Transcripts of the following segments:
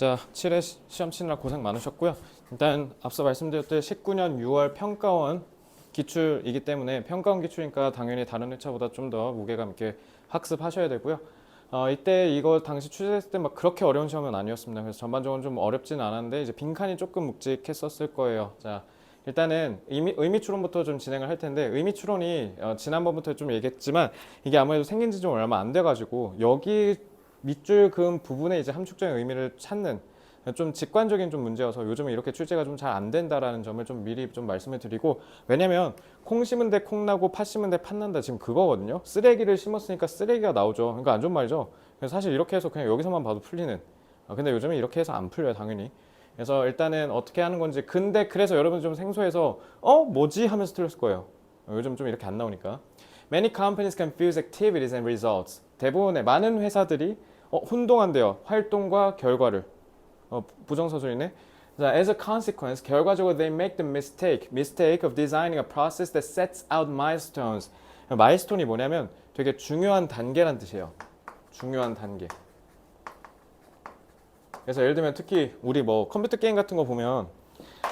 자, 7회 시험 치느라 고생 많으셨고요. 일단 앞서 말씀드렸듯이 19년 6월 평가원 기출이기 때문에 평가원 기출이니까 당연히 다른 회차보다 좀 더 무게감 있게 학습하셔야 되고요. 이때 이거 당시 출제했을 때 막 그렇게 어려운 시험은 아니었습니다. 그래서 전반적으로 좀 어렵진 않았는데 이제 빈칸이 조금 묵직했었을 거예요. 자, 일단은 의미 추론부터 좀 진행을 할 텐데 의미 추론이 지난번부터 좀 얘기했지만 이게 아무래도 생긴 지 좀 얼마 안 돼가지고 여기 밑줄 그은 부분에 이제 함축적인 의미를 찾는 좀 직관적인 좀 문제여서 요즘에 이렇게 출제가 좀 잘 안 된다라는 점을 좀 미리 좀 말씀을 드리고, 왜냐면 콩 심은 데 콩 나고 팥 심은 데 팥 난다 지금 그거거든요. 쓰레기를 심었으니까 쓰레기가 나오죠. 그러니까 안 좋은 말이죠. 그래서 사실 이렇게 해서 그냥 여기서만 봐도 풀리는, 근데 요즘에 이렇게 해서 안 풀려요 당연히. 그래서 일단은 어떻게 하는 건지, 근데 그래서 여러분 좀 생소해서 뭐지 하면서 틀렸을 거예요. 요즘 좀 이렇게 안 나오니까. Many companies confuse activities and results. 대부분의 많은 회사들이 혼동한대요. 활동과 결과를. 부정서술이네. 자, as a consequence, 결과적으로 they make the mistake of designing a process that sets out milestones. 마일스톤이 뭐냐면 되게 중요한 단계란 뜻이에요. 중요한 단계. 그래서 예를 들면 특히 우리 뭐 컴퓨터 게임 같은 거 보면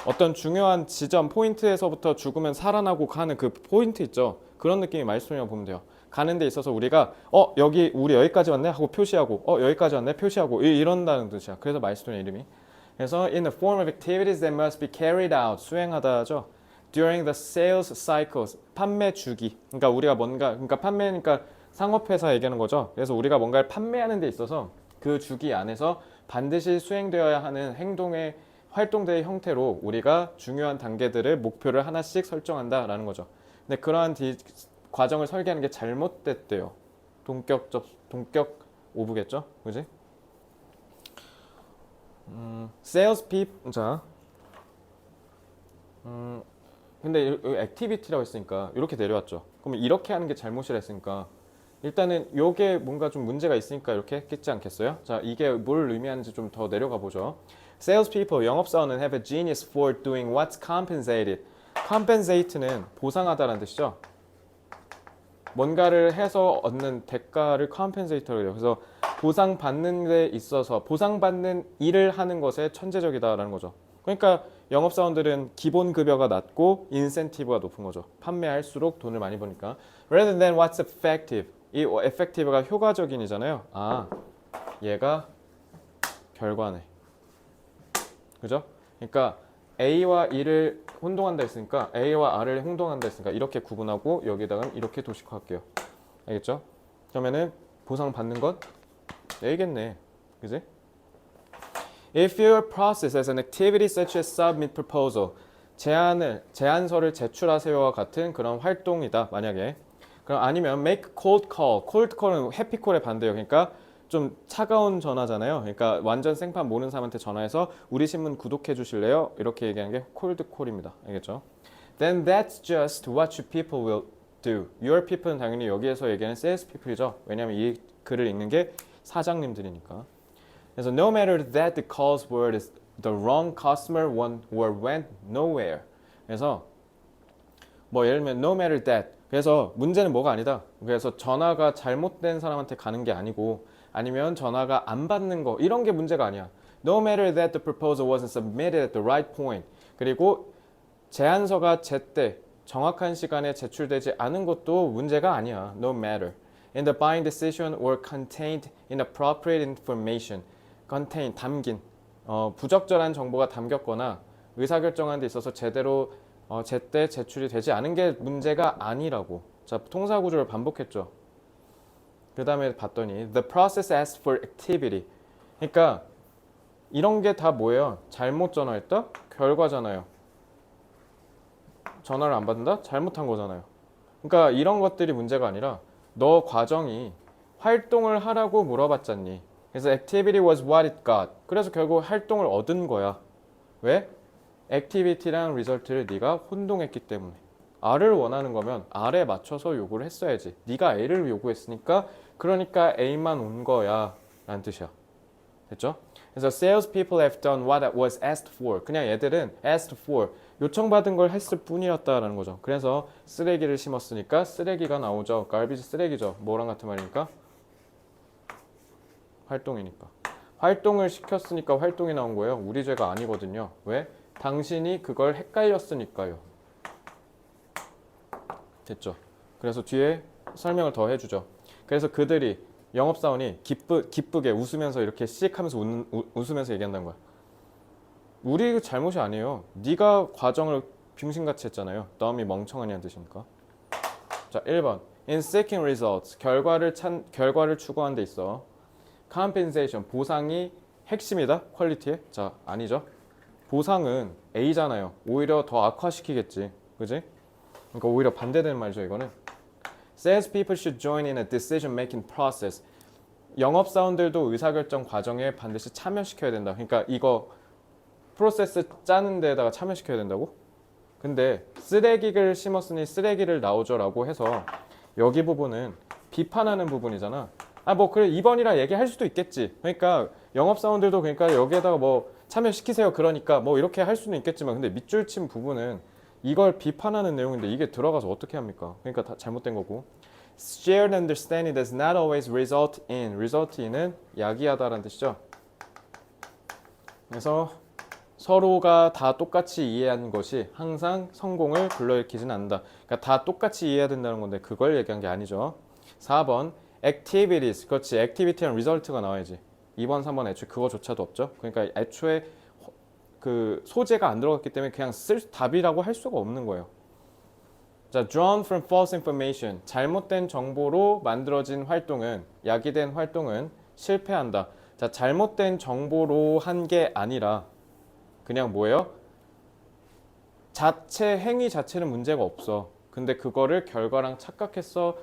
어떤 중요한 지점 포인트에서부터 죽으면 살아나고 가는 그 포인트 있죠. 그런 느낌이 마일스톤이라고 보면 돼요. 가는 데 있어서 우리가 여기 우리 여기까지 왔네 하고 표시하고 여기까지 왔네 표시하고 이런다는 뜻이야. 그래서 마일스톤의 이름이. 그래서 in the form of activities that must be carried out, 수행하다죠. during the sales cycles, 판매 주기. 그러니까 우리가 뭔가, 그러니까 판매니까 상업회사 얘기하는 거죠. 그래서 우리가 뭔가를 판매하는 데 있어서 그 주기 안에서 반드시 수행되어야 하는 행동의 활동들의 형태로 우리가 중요한 단계들을 목표를 하나씩 설정한다라는 거죠. 근데 그러한 과정을 설계하는 게 잘못됐대요. 동격 오브겠죠, 그지? sales people. 자, 근데 액티비티라고 했으니까 이렇게 내려왔죠. 그러면 이렇게 하는 게 잘못이라 했으니까 일단은 요게 뭔가 좀 문제가 있으니까 이렇게 했겠지 않겠어요? 자, 이게 뭘 의미하는지 좀 더 내려가 보죠. Salespeople, 영업사원은 have a genius for doing what's compensated. compensate는 보상하다라는 뜻이죠. 뭔가를 해서 얻는 대가를 compensate라고 해요. 그래서 보상받는 데 있어서 보상받는 일을 하는 것에 천재적이다라는 거죠. 그러니까 영업사원들은 기본 급여가 낮고 인센티브가 높은 거죠. 판매할수록 돈을 많이 버니까. Rather than what's effective. 이 effective가 효과적인이잖아요. 얘가 결과네. 그죠? 그러니까 A와 E를 혼동한다 했으니까 A와 R을 혼동한다 했으니까 이렇게 구분하고 여기다가 이렇게 도식화할게요. 알겠죠? 그러면은 보상 받는 것 A겠네. 그지? If your process as an activity such as submit proposal, 제안서를 제출하세요와 같은 그런 활동이다. 만약에. 그럼 아니면 make cold call. cold call은 해피 콜의 반대예요. 그러니까 좀 차가운 전화잖아요. 그러니까 완전 생판 모르는 사람한테 전화해서 우리 신문 구독해 주실래요? 이렇게 얘기하는 게 cold call입니다. 알겠죠? Then that's just what your people will do. Your people은 당연히 여기에서 얘기하는 sales people이죠. 왜냐하면 이 글을 읽는 게 사장님들이니까. 그래서 no matter that the calls were the wrong customer one or went nowhere. 그래서 뭐 예를 들면 no matter that. 그래서 문제는 뭐가 아니다. 그래서 전화가 잘못된 사람한테 가는 게 아니고 아니면 전화가 안 받는 거 이런 게 문제가 아니야. No matter that the proposal wasn't submitted at the right point. 그리고 제안서가 제때 정확한 시간에 제출되지 않은 것도 문제가 아니야. No matter. In the buying decision or contained inappropriate information. contain, 담긴. 부적절한 정보가 담겼거나 의사결정하는 데 있어서 제대로 제때 제출이 되지 않은 게 문제가 아니라고. 자, 통사 구조를 반복했죠. 그 다음에 봤더니 the process asks for activity. 그러니까 이런 게 다 뭐예요? 잘못 전화했다? 결과잖아요. 전화를 안 받는다? 잘못한 거잖아요. 그러니까 이런 것들이 문제가 아니라 너 과정이 활동을 하라고 물어봤잖니. 그래서 activity was what it got. 그래서 결국 활동을 얻은 거야. 왜? activity랑 result를 네가 혼동했기 때문에. R을 원하는 거면 R에 맞춰서 요구를 했어야지. 네가 A를 요구했으니까 그러니까 A만 온 거야 라는 뜻이야. 됐죠? 그래서 salespeople have done what was asked for. 그냥 얘들은 asked for, 요청받은 걸 했을 뿐이었다라는 거죠. 그래서 쓰레기를 심었으니까 쓰레기가 나오죠. garbage 쓰레기죠. 뭐랑 같은 말이니까? 활동이니까. 활동을 시켰으니까 활동이 나온 거예요. 우리 죄가 아니거든요. 왜? 당신이 그걸 헷갈렸으니까요. 됐죠? 그래서 뒤에 설명을 더 해주죠. 그래서 그들이 영업사원이 기쁘게 웃으면서 이렇게 씩 하면서 웃으면서 얘기한다는 거야. 우리 잘못이 아니에요. 네가 과정을 병신같이 했잖아요. 덤이 멍청하냐는 뜻입니까? 자, 1번. In seeking results, 결과를 추구하는 데 있어. compensation, 보상이 핵심이다? 퀄리티에? 자, 아니죠. 보상은 A잖아요. 오히려 더 악화시키겠지. 그지? 그러니까 오히려 반대되는 말이죠, 이거는. Says people should join in a decision-making process. 영업사원들도 의사결정 과정에 반드시 참여시켜야 된다. 그러니까 이거 프로세스 짜는 데다가 참여시켜야 된다고? 근데 쓰레기를 심었으니 쓰레기를 나오죠라고 해서 여기 부분은 비판하는 부분이잖아. 아, 뭐 그래 2번이라 얘기할 수도 있겠지. 그러니까 영업사원들도 그러니까 여기에다가 뭐 참여시키세요. 그러니까 뭐 이렇게 할 수는 있겠지만 근데 밑줄 친 부분은 이걸 비판하는 내용인데 이게 들어가서 어떻게 합니까? 그러니까 다 잘못된 거고. Shared understanding does not always result in. result in은 야기하다라는 뜻이죠. 그래서 서로가 다 똑같이 이해하는 것이 항상 성공을 불러일으키지는 않는다. 그러니까 다 똑같이 이해해야 된다는 건데 그걸 얘기한 게 아니죠. 4번 activities. 그렇지. activity랑 result가 나와야지. 2번, 3번 애초에 그거조차도 없죠. 그러니까 애초에 그 소재가 안 들어갔기 때문에 그냥 답이라고 할 수가 없는 거예요. 자, drawn from false information. 잘못된 정보로 만들어진 활동은, 야기된 활동은 실패한다. 자, 잘못된 정보로 한 게 아니라 그냥 뭐예요? 행위 자체는 문제가 없어. 근데 그거를 결과랑 착각해서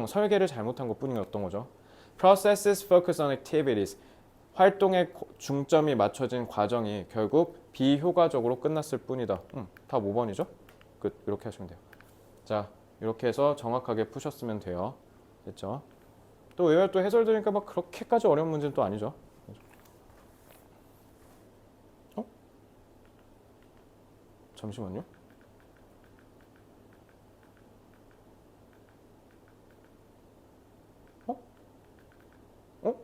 설계를 잘못한 것 뿐이었던 거죠. Processes focus on activities. 활동에 중점이 맞춰진 과정이 결국 비효과적으로 끝났을 뿐이다. 다 5번이죠? 끝. 이렇게 하시면 돼요. 자, 이렇게 해서 정확하게 푸셨으면 돼요. 됐죠? 또 의외로 또 해설 들으니까 막 그렇게까지 어려운 문제는 또 아니죠. 어? 잠시만요. 어? 어?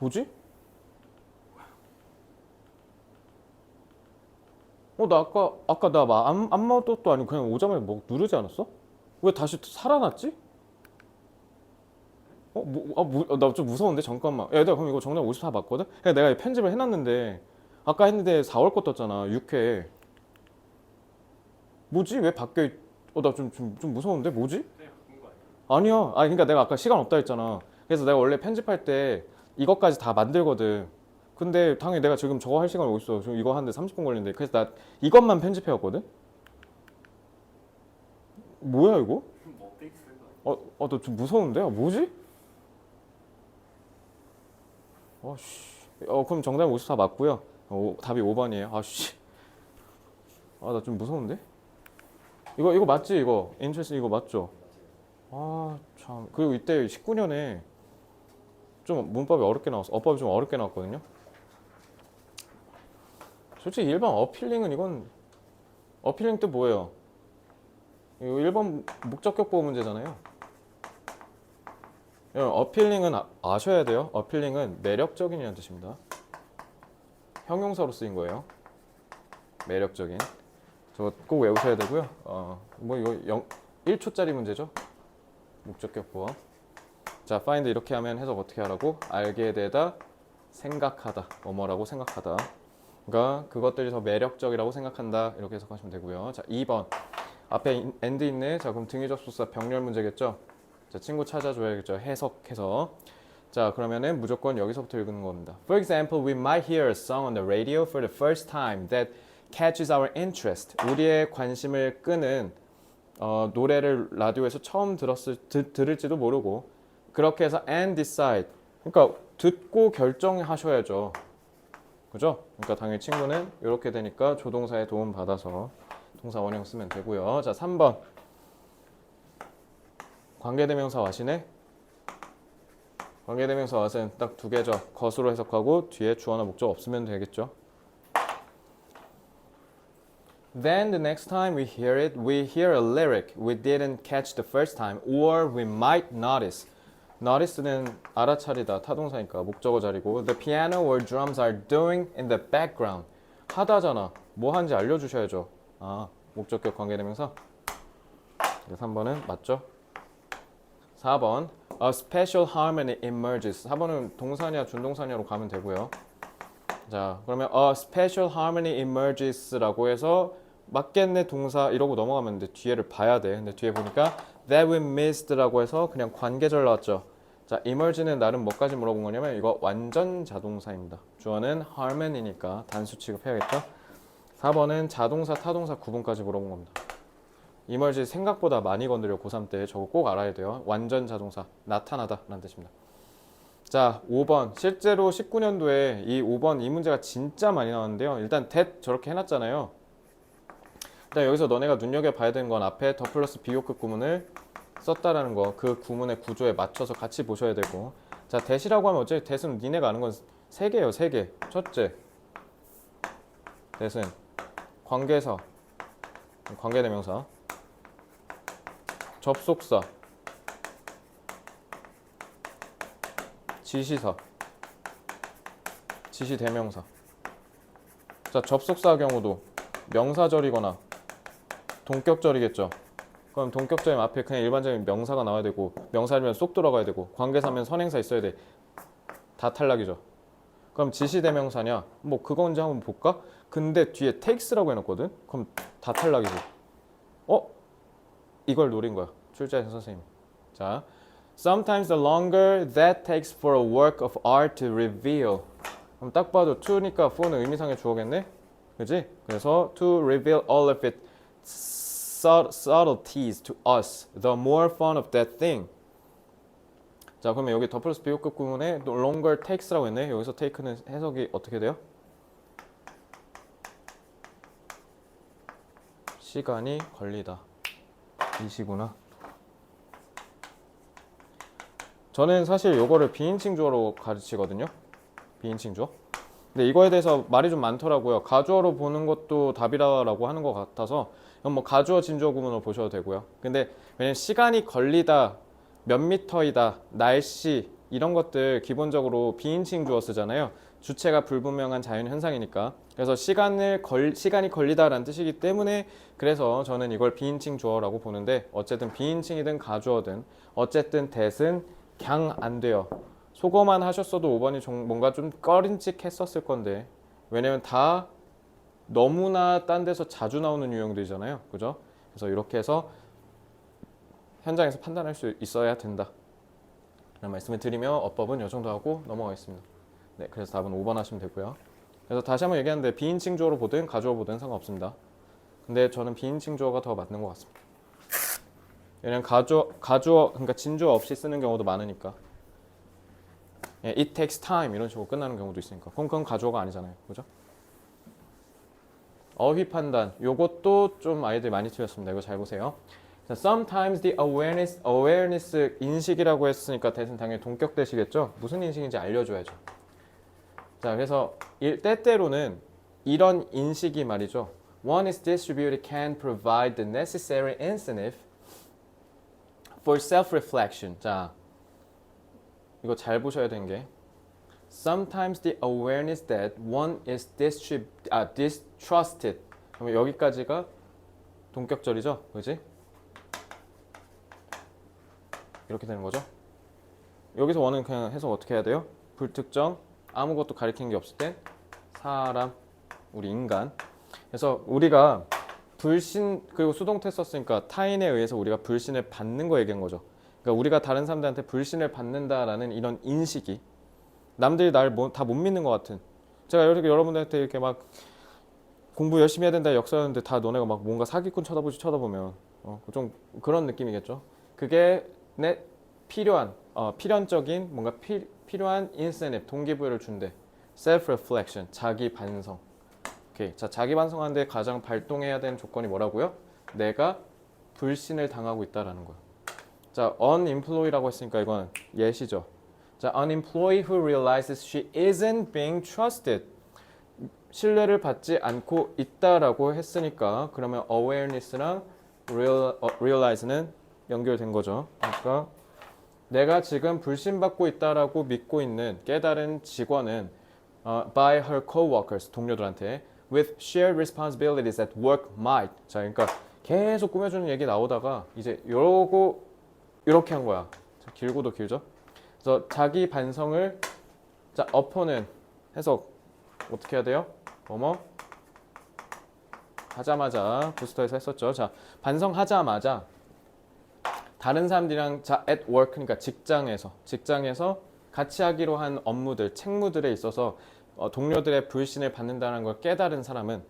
뭐지? 나 아까 나 아무것도 아니고 그냥 오자마자 뭐 누르지 않았어? 왜 다시 살아났지? 나 좀 무서운데? 잠깐만. 야, 내가 그럼 이거 정답 54 맞거든? 그냥 내가 편집을 해놨는데 아까 했는데 4월 거 떴잖아. 6회. 뭐지? 왜 바뀌어? 나 좀 무서운데? 뭐지? 아니야. 그러니까 내가 아까 시간 없다 했잖아. 그래서 내가 원래 편집할 때 이것까지 다 만들거든. 근데 당연히 내가 지금 저거 할 시간이 어딨어. 지금 이거 하는데 30분 걸리는데. 그래서 나 이것만 편집해왔거든? 뭐야, 이거? 나 좀 무서운데? 뭐지? 그럼 정답 54 맞고요. 답이 5번이에요. 나 좀 무서운데? 이거 맞지? 이거 인트레스 이거 맞죠? 참. 그리고 이때 19년에 좀 문법이 어렵게 나왔어. 어법이 좀 어렵게 나왔거든요. 솔직히 일반 어필링은 이건 어필링 뜻 뭐예요? 이거 1번 목적격보 문제잖아요. 어필링은 아셔야 돼요. 어필링은 매력적인이라는 뜻입니다. 형용사로 쓰인 거예요. 매력적인. 저거 꼭 외우셔야 되고요. 뭐 이거 1초짜리 문제죠. 목적격보. 자, find 이렇게 하면 해석 어떻게 하라고? 알게 되다, 생각하다. 뭐라고 생각하다. 그러니까 그것들이 더 매력적이라고 생각한다. 이렇게 해석하시면 되고요. 자, 2번. 앞에 and 있네. 자, 그럼 등위 접속사 병렬 문제겠죠? 자, 친구 찾아줘야겠죠. 해석해서. 자, 그러면은 무조건 여기서부터 읽는 겁니다. For example, we might hear a song on the radio for the first time that catches our interest. 우리의 관심을 끄는 노래를 라디오에서 처음 들을지도 모르고 그렇게 해서 and decide. 그러니까 듣고 결정하셔야죠. 그죠? 그러니까 당연히 친구는 이렇게 되니까 조동사의 도움 받아서 동사 원형 쓰면 되고요. 자, 3번. 관계대명사 와시네. 관계대명사 와서는 딱 두 개죠. 것으로 해석하고 뒤에 주어나 목적 없으면 되겠죠. Then the next time we hear it, we hear a lyric we didn't catch the first time, or we might notice. notice는 알아차리다 타동사니까 목적어 자리고 the piano or drums are doing in the background 하다잖아. 뭐 하는지 알려주셔야죠. 아 목적격 관계대명사. 3번은 맞죠? 4번 a special harmony emerges. 4번은 동사냐 준동사냐로 가면 되고요. 자 그러면 a special harmony emerges라고 해서 맞겠네 동사 이러고 넘어가면 돼. 뒤에를 봐야 돼. 근데 뒤에 보니까 that we missed라고 해서 그냥 관계절 나왔죠. 자 emerge는 나름 뭐까지 물어본 거냐면 이거 완전 자동사입니다. 주어는 harmony니까 단수 취급해야겠죠. 4번은 자동사 타동사 구분까지 물어본 겁니다. emerge 생각보다 많이 건드려 고3 때 저거 꼭 알아야 돼요. 완전 자동사 나타나다 라는 뜻입니다. 자 5번 실제로 19년도에 이 5번 이 문제가 진짜 많이 나왔는데요. 일단 that 저렇게 해놨잖아요. 일단 여기서 너네가 눈여겨봐야 되는 건 앞에 더 플러스 비호급 구문을 썼다라는 거 그 구문의 구조에 맞춰서 같이 보셔야 되고 자 that이라고 하면 어차피 that은 니네가 아는 건 3개예요. 3개. 첫째 that은 관계사 관계대명사 접속사 지시사 지시대명사 자 접속사 경우도 명사절이거나 동격절이겠죠. 그럼 동격절이면 앞에 그냥 일반적인 명사가 나와야 되고 명사면 쏙 들어가야 되고 관계사면 선행사 있어야 돼. 다 탈락이죠. 그럼 지시대명사냐? 뭐 그거 언제 한번 볼까? 근데 뒤에 takes라고 해놨거든? 그럼 다 탈락이지. 이걸 노린 거야. 출제자 선생님. 자, sometimes the longer that takes for a work of art to reveal. 그럼 딱 봐도 to니까 for는 의미상의 주어겠네? 그지? 그래서 to reveal all of its subtleties to us, the more fun of that thing. 자, 그러면 여기 더 플러스 비호급 구문에 longer takes라고 했네. 여기서 take는 해석이 어떻게 돼요? 시간이 걸리다. 이시구나. 저는 사실 요거를 비인칭 주어로 가르치거든요. 비인칭 주어. 근데 이거에 대해서 말이 좀 많더라고요. 가주어로 보는 것도 답이라고 하는 것 같아서 이건 뭐 가주어 진주어 구문으로 보셔도 되고요. 근데 왜냐면 시간이 걸리다, 몇 미터이다, 날씨 이런 것들 기본적으로 비인칭 주어 쓰잖아요. 주체가 불분명한 자연현상이니까. 그래서 시간이 걸리다라는 뜻이기 때문에 그래서 저는 이걸 비인칭 주어라고 보는데 어쨌든 비인칭이든 가주어든 어쨌든 that은 그냥 안 돼요. 속어만 하셨어도 5번이 뭔가 좀 꺼림칙했었을 건데 왜냐면 다 너무나 딴 데서 자주 나오는 유형들이잖아요. 그죠? 그래서 이렇게 해서 현장에서 판단할 수 있어야 된다. 이런 말씀을 드리며 어법은 이 정도 하고 넘어가겠습니다. 네, 그래서 답은 5번 하시면 되고요. 그래서 다시 한번 얘기하는데 비인칭 주어로 보든 가주어 보든 상관없습니다. 근데 저는 비인칭 주어가 더 맞는 것 같습니다. 왜냐면 가주어 그러니까 진주어 없이 쓰는 경우도 많으니까. It takes time 이런 식으로 끝나는 경우도 있으니까. 그건 가주어가 아니잖아요. 그죠? 어휘 판단. 요것도 좀 아이들 많이 틀렸습니다. 이거 잘 보세요. 자, sometimes the awareness 인식이라고 했으니까 that은 당연히 동격 대시겠죠? 무슨 인식인지 알려줘야죠. 자, 그래서 때때로는 이런 인식이 말이죠. One is distributed can provide the necessary incentive for self-reflection. 자, 이거 잘 보셔야 되는 게 Sometimes the awareness that one is distrusted. 그러면 여기까지가 동격절이죠, 그렇지? 이렇게 되는 거죠. 여기서 원은 그냥 해석 어떻게 해야 돼요? 불특정, 아무것도 가리키는 게 없을 때 사람, 우리 인간. 그래서 우리가 불신 그리고 수동태 썼으니까 타인에 의해서 우리가 불신을 받는 거 얘기한 거죠. 그러니까 우리가 다른 사람들한테 불신을 받는다라는 이런 인식이 남들이 날 다 못 믿는 것 같은. 제가 이렇게 여러분들한테 이렇게 막 공부 열심히 해야 된다 역사였는데 다 너네가 막 뭔가 사기꾼 쳐다보면 좀 그런 느낌이겠죠. 그게 내 필연적인 뭔가 필요한 인센티브 동기부여를 준대. self-reflection 자기 반성. 오케이. 자, 자기 반성하는데 가장 발동해야 되는 조건이 뭐라고요? 내가 불신을 당하고 있다라는 거예요. 자, unemployed라고 했으니까 이건 예시죠. 자, an employee who realizes she isn't being trusted. 신뢰를 받지 않고 있다라고 했으니까 그러면 awareness랑 realize는 연결된 거죠. 그러니까 내가 지금 불신받고 있다라고 믿고 있는 깨달은 직원은 by her coworkers 동료들한테 with shared responsibilities at work might. 자, 그러니까 계속 꾸며주는 얘기 나오다가 이제 요러고 이렇게 한 거야. 길고도 길죠. 그래서 자기 반성을 자 upon은 해석 어떻게 해야 돼요? 뭐뭐 하자마자 부스터에서 했었죠. 자 반성하자마자 다른 사람들이랑 자 at work 그러니까 직장에서 같이 하기로 한 업무들 책무들에 있어서 동료들의 불신을 받는다는 걸 깨달은 사람은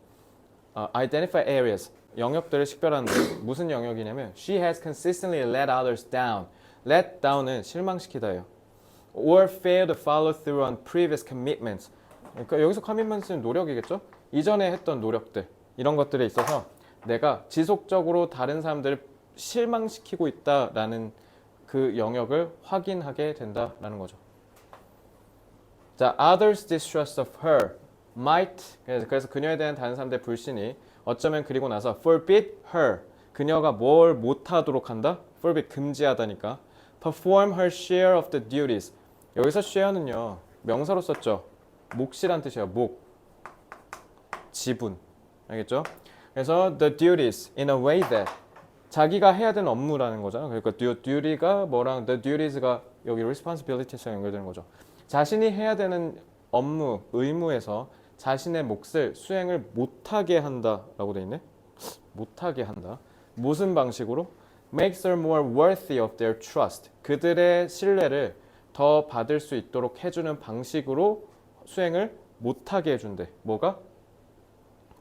identify areas 영역들을 식별하는데 무슨 영역이냐면 she has consistently let others down. let down은 실망시키다예요. or fail to follow through on previous commitments. 그러니까 여기서 commitments는 노력이겠죠? 이전에 했던 노력들 이런 것들에 있어서 내가 지속적으로 다른 사람들을 실망시키고 있다라는 그 영역을 확인하게 된다라는 거죠. 자, others' distrust of her might 그래서 그녀에 대한 다른 사람들의 불신이 어쩌면 그리고 나서 forbid her 그녀가 뭘 못하도록 한다? forbid 금지하다니까 perform her share of the duties 여기서 share는요 명사로 썼죠. 몫이란 뜻이에요. 목 지분 알겠죠? 그래서 the duties in a way that 자기가 해야 되는 업무라는 거잖아. 그러니까 duty가 뭐랑 the duties가 여기 responsibilities랑 연결되는 거죠. 자신이 해야 되는 업무, 의무에서 자신의 몫을 수행을 못하게 한다라고 돼 있네. 못하게 한다. 무슨 방식으로? Makes her more worthy of their trust. 그들의 신뢰를 더 받을 수 있도록 해주는 방식으로 수행을 못하게 해준대. 뭐가?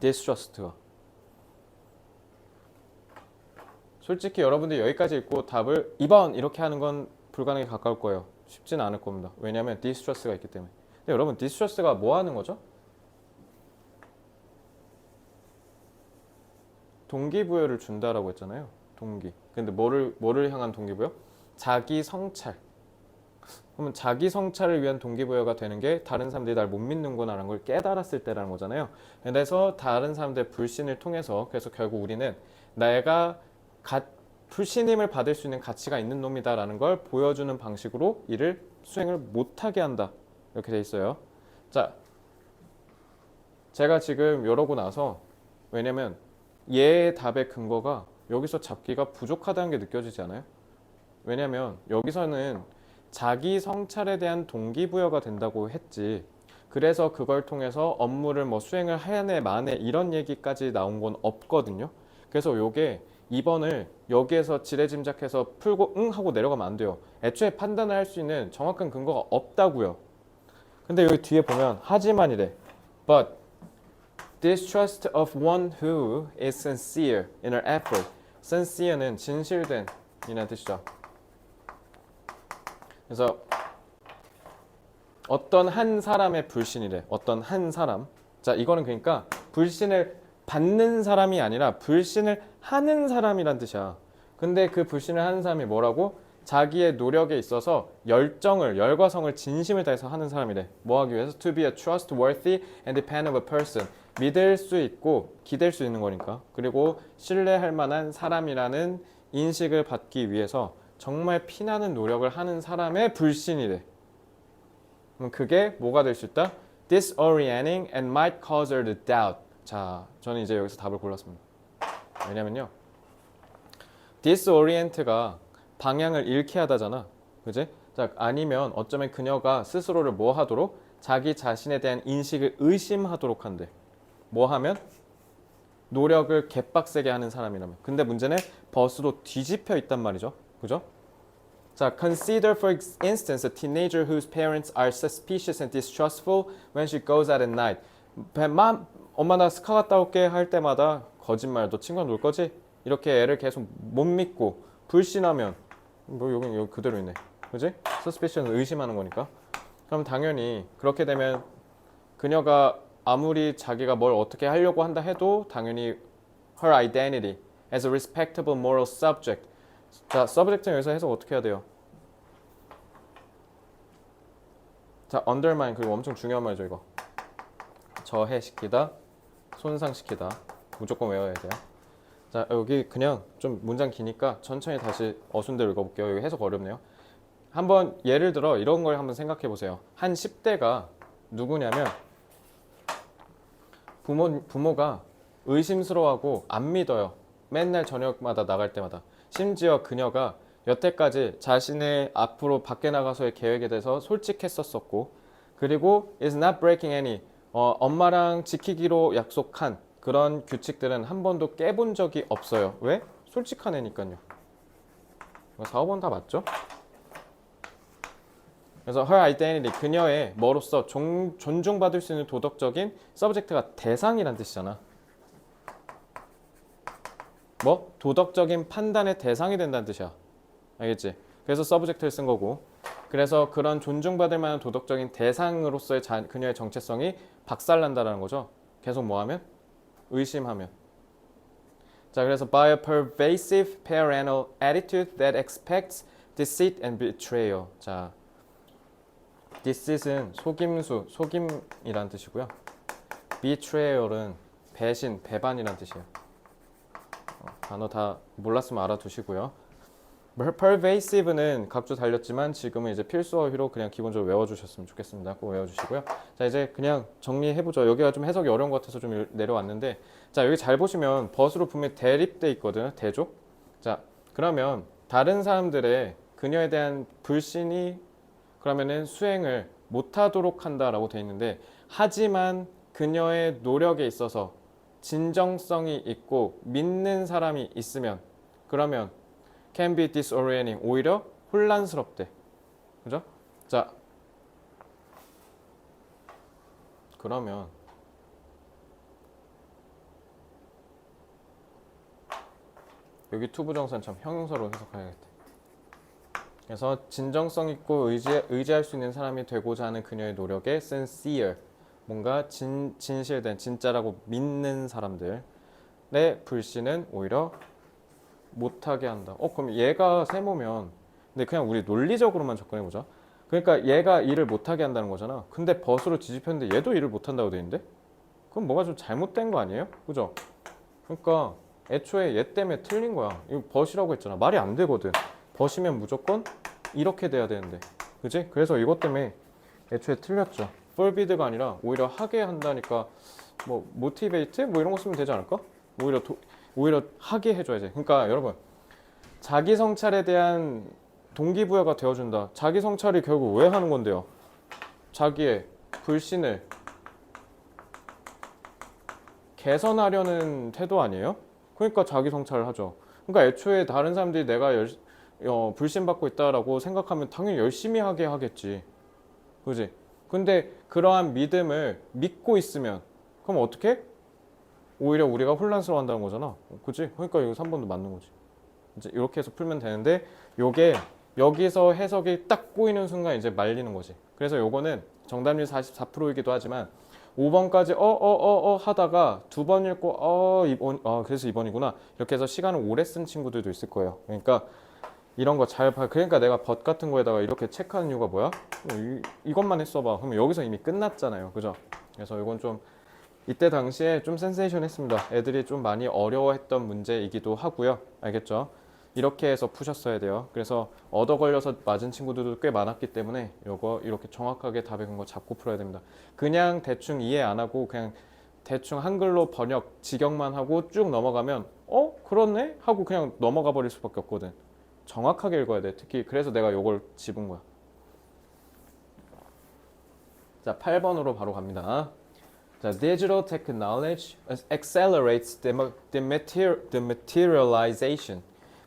distrust가. 솔직히 여러분들 여기까지 읽고 답을 2번 이렇게 하는 건 불가능에 가까울 거예요. 쉽지는 않을 겁니다. 왜냐하면 distrust가 있기 때문에. 근데 여러분 distrust가 뭐 하는 거죠? 동기부여를 준다라고 했잖아요. 동기. 근데 뭐를 향한 동기부여? 자기 성찰. 그러면 자기 성찰을 위한 동기부여가 되는 게 다른 사람들이 날 못 믿는구나라는 걸 깨달았을 때라는 거잖아요. 그래서 다른 사람들의 불신을 통해서 그래서 결국 우리는 내가 불신임을 받을 수 있는 가치가 있는 놈이다라는 걸 보여주는 방식으로 이를 수행을 못하게 한다. 이렇게 돼 있어요. 자, 제가 지금 이러고 나서 왜냐면 얘의 답의 근거가 여기서 잡기가 부족하다는 게 느껴지지 않아요? 왜냐면 여기서는 자기 성찰에 대한 동기부여가 된다고 했지. 그래서 그걸 통해서 업무를 뭐 수행을 하네 마네 이런 얘기까지 나온 건 없거든요. 그래서 요게 2번을 여기에서 지레짐작해서 풀고 응 하고 내려가면 안 돼요. 애초에 판단을 할 수 있는 정확한 근거가 없다고요. 근데 여기 뒤에 보면 하지만이래. But distrust of one who is sincere in her effort. sincere는 진실된 이라는 뜻이죠. 그래서 어떤 한 사람의 불신이래. 어떤 한 사람. 자, 이거는 그러니까 불신을 받는 사람이 아니라 불신을 하는 사람이란 뜻이야. 근데 그 불신을 하는 사람이 뭐라고? 자기의 노력에 있어서 열과 성을 진심을 다해서 하는 사람이래. 뭐 하기 위해서? To be a trustworthy and dependable person. 믿을 수 있고 기댈 수 있는 거니까. 그리고 신뢰할 만한 사람이라는 인식을 받기 위해서 정말 피나는 노력을 하는 사람의 불신이래. 그럼 그게 뭐가 될 수 있다? Disorienting and might cause her to doubt. 자, 저는 이제 여기서 답을 골랐습니다. 왜냐면요. disorient가 방향을 잃게 하다잖아. 그지? 자, 아니면 어쩌면 그녀가 스스로를 뭐 하도록? 자기 자신에 대한 인식을 의심하도록 한대. 뭐 하면? 노력을 개빡세게 하는 사람이라면. 근데 문제는 버스도 뒤집혀 있단 말이죠. 그죠? 자, consider for instance a teenager whose parents are suspicious and distrustful when she goes out at night. 엄마 나 스카 갔다 올게 할 때마다 거짓말 너 친구랑 놀 거지? 이렇게 애를 계속 못 믿고 불신하면 뭐 여기 그대로 있네. 그지? suspicious 의심하는 거니까. 그럼 당연히 그렇게 되면 그녀가 아무리 자기가 뭘 어떻게 하려고 한다 해도 당연히 her identity as a respectable moral subject. 자, subject는 여기서 해석 어떻게 해야 돼요? 자, undermine 그리고 엄청 중요한 말이죠 이거. 저해시키다, 손상시키다. 무조건 외워야 돼요. 자, 여기 그냥 좀 문장 기니까 천천히 다시 어순대로 읽어볼게요. 여기 해석 어렵네요. 한번 예를 들어 이런 걸 한번 생각해 보세요. 한 10대가 누구냐면 부모가 의심스러워하고 안 믿어요. 맨날 저녁마다 나갈 때마다. 심지어 그녀가 여태까지 자신의 앞으로 밖에 나가서의 계획에 대해서 솔직했었고, 그리고 is not breaking any 엄마랑 지키기로 약속한 그런 규칙들은 한 번도 깨본 적이 없어요. 왜? 솔직한 애니까요. 4, 5번 다 맞죠? 그래서 her identity, 그녀의 뭐로서 존중받을 수 있는 도덕적인 subject가 대상이란 뜻이잖아. 뭐? 도덕적인 판단의 대상이 된다는 뜻이야. 알겠지? 그래서 subject를 쓴 거고, 그래서 그런 존중받을 만한 도덕적인 대상으로서의 그녀의 정체성이 박살난다는 거죠. 계속 뭐 하면? 의심하면. 자, 그래서 by a pervasive parental attitude that expects deceit and betrayal. 자, deceit 속임이란 뜻이고요. betrayal은 배신, 배반이란 뜻이에요. 단어 다 몰랐으면 알아두시고요. pervasive는 각주 달렸지만 지금은 이제 필수 어휘로 그냥 기본적으로 외워주셨으면 좋겠습니다. 꼭 외워주시고요. 자, 이제 그냥 정리해보죠. 여기가 좀 해석이 어려운 것 같아서 좀 내려왔는데, 자, 여기 잘 보시면 벗으로 분명히 대립돼 있거든요. 대조. 자, 그러면 다른 사람들의 그녀에 대한 불신이 그러면은 수행을 못하도록 한다라고 돼 있는데, 하지만 그녀의 노력에 있어서 진정성이 있고 믿는 사람이 있으면, 그러면 can be disorienting, 오히려 혼란스럽대. 그죠? 자, 그러면 여기 투부정사는 참 형용사로 해석해야겠다. 그래서 진정성 있고 의지할 수 있는 사람이 되고자 하는 그녀의 노력에 sincere, 뭔가 진실된, 진짜라고 믿는 사람들의 불신은 오히려 못하게 한다. 그럼 얘가 세모면, 근데 그냥 우리 논리적으로만 접근해보자. 그러니까 얘가 일을 못하게 한다는 거잖아. 근데 벗으로 뒤집혔는데 얘도 일을 못한다고 돼 있는데? 그럼 뭐가 좀 잘못된 거 아니에요? 그죠? 그러니까 애초에 얘 때문에 틀린 거야. 이거 벗이라고 했잖아. 말이 안 되거든. 벗이면 무조건 이렇게 돼야 되는데, 그지? 그래서 이것 때문에 애초에 틀렸죠. forbid가 아니라 오히려 하게 한다니까, 뭐 motivate 뭐 이런 거 쓰면 되지 않을까? 오히려 하게 해줘야지. 그러니까 여러분, 자기 성찰에 대한 동기부여가 되어준다. 자기 성찰이 결국 왜 하는 건데요? 자기의 불신을 개선하려는 태도 아니에요? 그러니까 자기 성찰을 하죠. 그러니까 애초에 다른 사람들이 내가 불신받고 있다라고 생각하면 당연히 열심히 하게 하겠지. 그지? 근데 그러한 믿음을 믿고 있으면 그럼 어떻게? 오히려 우리가 혼란스러워한다는 거잖아. 그치? 그러니까 이거 3번도 맞는 거지. 이제 이렇게 해서 풀면 되는데, 요게 여기서 해석이 딱 꼬이는 순간 이제 말리는 거지. 그래서 요거는 정답률 44%이기도 하지만 5번까지 하다가 두 번 읽고 그래서 2번이구나 이렇게 해서 시간을 오래 쓴 친구들도 있을 거예요. 그러니까 이런 거 잘 봐. 그러니까 내가 벗 같은 거에다가 이렇게 체크하는 이유가 뭐야? 이것만 했어봐. 그러면 여기서 이미 끝났잖아요. 그죠? 그래서 이건 좀 이때 당시에 좀 센세이션했습니다. 애들이 좀 많이 어려워했던 문제이기도 하고요. 알겠죠? 이렇게 해서 푸셨어야 돼요. 그래서 얻어 걸려서 맞은 친구들도 꽤 많았기 때문에 요거 이렇게 정확하게 답에 근 거 잡고 풀어야 됩니다. 그냥 대충 이해 안 하고 그냥 대충 한글로 번역 직역만 하고 쭉 넘어가면 그렇네? 하고 그냥 넘어가 버릴 수밖에 없거든. 정확하게 읽어야 돼. 특히 그래서 내가 요걸 집은 거야. 자, 8번으로 바로 갑니다. 자, digital technology accelerates the materialization.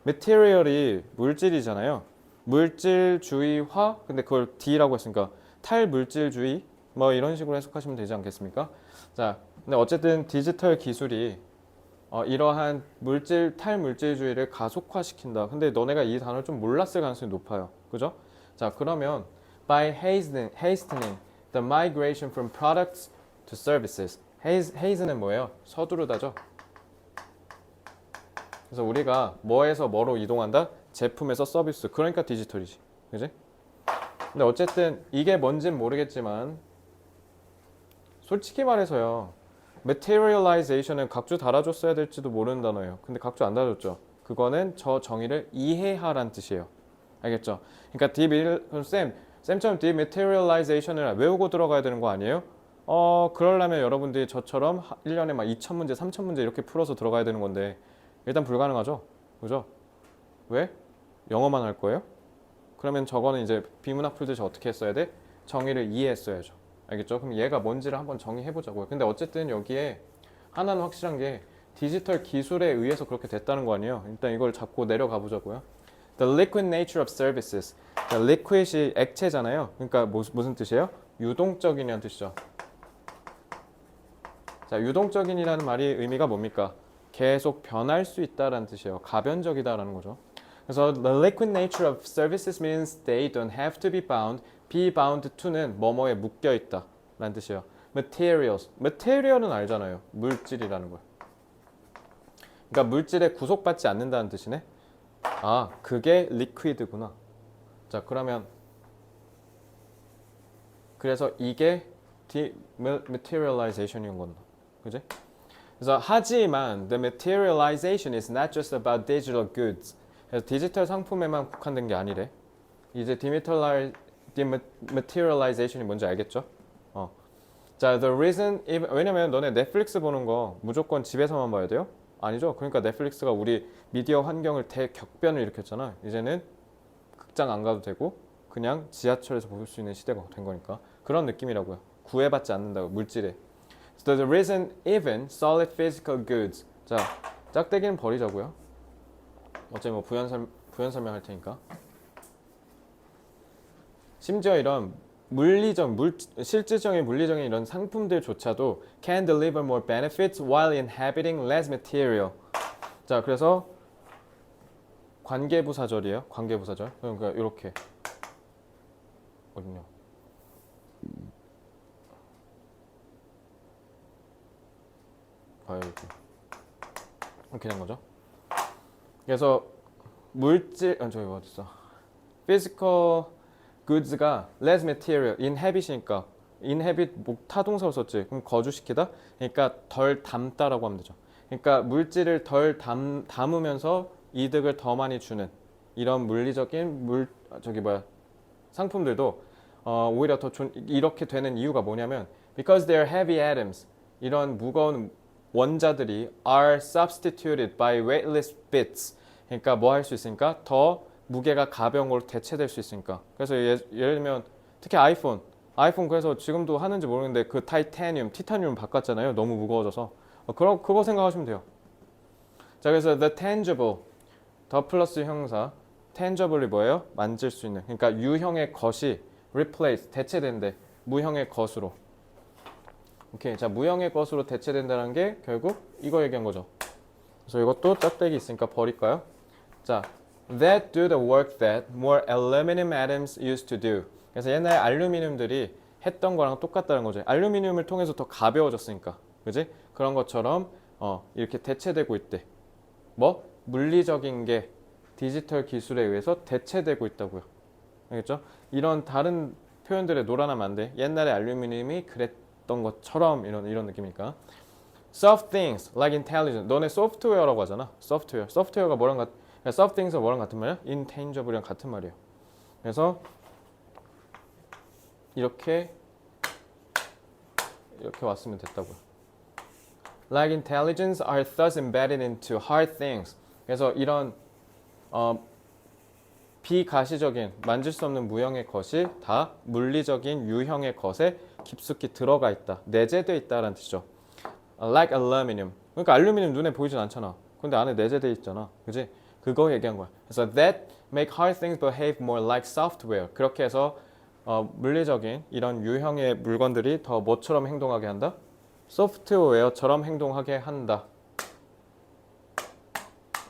material이 물질이잖아요. 물질주의화, 근데 그걸 D라고 했으니까 탈물질주의 뭐 이런 식으로 해석하시면 되지 않겠습니까? 자, 근데 어쨌든 디지털 기술이 이러한 탈물질주의를 가속화시킨다. 근데 너네가 이 단어를 좀 몰랐을 가능성이 높아요. 그죠? 자, 그러면 by hastening the migration from products to services. haste는 뭐예요? 서두르다죠. 그래서 우리가 뭐에서 뭐로 이동한다? 제품에서 서비스. 그러니까 디지털이지. 그지? 근데 어쨌든 이게 뭔진 모르겠지만 솔직히 말해서요. materialization은 각주 달아줬어야 될지도 모르는 단어예요. 근데 각주 안 달아줬죠. 그거는 저 정의를 이해하란 뜻이에요. 알겠죠? 그러니까 그럼 쌤처럼 dematerialization을 외우고 들어가야 되는 거 아니에요? 그러려면 여러분들이 저처럼 1년에 막 2,000문제, 3,000문제 이렇게 풀어서 들어가야 되는 건데 일단 불가능하죠? 그죠? 왜? 영어만 할 거예요? 그러면 저거는 이제 비문학 풀듯이 어떻게 했어야 돼? 정의를 이해했어야죠. 알겠죠? 그럼 얘가 뭔지를 한번 정의해보자고요. 근데 어쨌든 여기에 하나는 확실한 게 디지털 기술에 의해서 그렇게 됐다는 거 아니에요. 일단 이걸 잡고 내려가 보자고요. The liquid nature of services. 자, liquid이 액체잖아요. 그러니까 무슨 뜻이에요? 유동적이냐는 뜻이죠. 자, 유동적인이라는 말이 의미가 뭡니까? 계속 변할 수 있다라는 뜻이에요. 가변적이다라는 거죠. 그래서 the liquid nature of services means they don't have to be bound. be bound to는 뭐뭐에 묶여 있다 라는 뜻이에요. materials. material은 알잖아요. 물질이라는 거예요. 그러니까 물질에 구속받지 않는다는 뜻이네. 아, 그게 liquid구나. 자, 그러면 그래서 이게 dematerialization인 건가? 그지? 그래서 하지만 the materialization is not just about digital goods. 그래서 디지털 상품에만 국한된 게 아니래. 이제 dematerialization이 뭔지 알겠죠? 자, the reason 왜냐면 너네 넷플릭스 보는 거 무조건 집에서만 봐야 돼요? 아니죠. 그러니까 넷플릭스가 우리 미디어 환경을 대격변을 일으켰잖아. 이제는 극장 안 가도 되고 그냥 지하철에서 볼 수 있는 시대가 된 거니까 그런 느낌이라고요. 구애받지 않는다고 물질에. So the reason even solid physical goods. 자, 짝대기는 버리자고요. 어차피 뭐 부연 설명할 테니까. 심지어 이런 실질적인 물리적인 이런 상품들조차도 can deliver more benefits while inhabiting less material. 자, 그래서 관계부사절이에요. 관계부사절. 그러니까 이렇게 어딨냐? 봐요, 이렇게 된 거죠. 그래서 저기 어딨어? physical goods가 less material, inhabit이니까 inhabit 타동사로 썼지. 그럼 거주시키다. 그러니까 덜 담다라고 하면 되죠. 그러니까 물질을 덜 담으면서 이득을 더 많이 주는 이런 물리적인 상품들도 오히려 더 이렇게 되는 이유가 뭐냐면 because they are heavy atoms. 이런 무거운 원자들이 are substituted by weightless bits. 그러니까 뭐 할 수 있으니까 더 무게가 가벼운 걸로 대체될 수 있으니까. 그래서 예를 들면 특히 아이폰 그래서 지금도 하는지 모르겠는데 그 티타늄 바꿨잖아요. 너무 무거워져서. 그거 생각하시면 돼요. 자, 그래서 the tangible 더 플러스 형사 tangible이 뭐예요? 만질 수 있는. 그러니까 유형의 것이 replace 대체된대. 무형의 것으로. 오케이. 자, 무형의 것으로 대체된다는 게 결국 이거 얘기한 거죠. 그래서 이것도 짝대기 있으니까 버릴까요? 자, that do the work that more aluminum atoms used to do. 그래서 옛날에 알루미늄들이 했던 거랑 똑같다는 거죠. 알루미늄을 통해서 더 가벼워졌으니까. 그지? 그런 것처럼 이렇게 대체되고 있대. 뭐? 물리적인 게 디지털 기술에 의해서 대체되고 있다고요. 알겠죠? 이런 다른 표현들에 놀아나면 안 돼. 옛날에 알루미늄이 그랬던 것처럼 이런 느낌이니까. Soft things like intelligence. 너네 소프트웨어라고 하잖아. 소프트웨어가 뭐랑 soft things가 뭐랑 같은 말이야? intangible이랑 같은 말이에요. 그래서 이렇게 왔으면 됐다고요. Like intelligence are thus embedded into hard things. 그래서 이런 비가시적인 만질 수 없는 무형의 것이 다 물리적인 유형의 것에 깊숙이 들어가 있다. 내재되어 있다라는 뜻이죠. Like aluminum. 그러니까 알루미늄 눈에 보이진 않잖아. 근데 안에 내재되어 있잖아. 그지? 그거 얘기한 거야. 그래서 that make hard things behave more like software. 그렇게 해서 물리적인 이런 유형의 물건들이 더 뭐처럼 행동하게 한다? 소프트웨어처럼 행동하게 한다.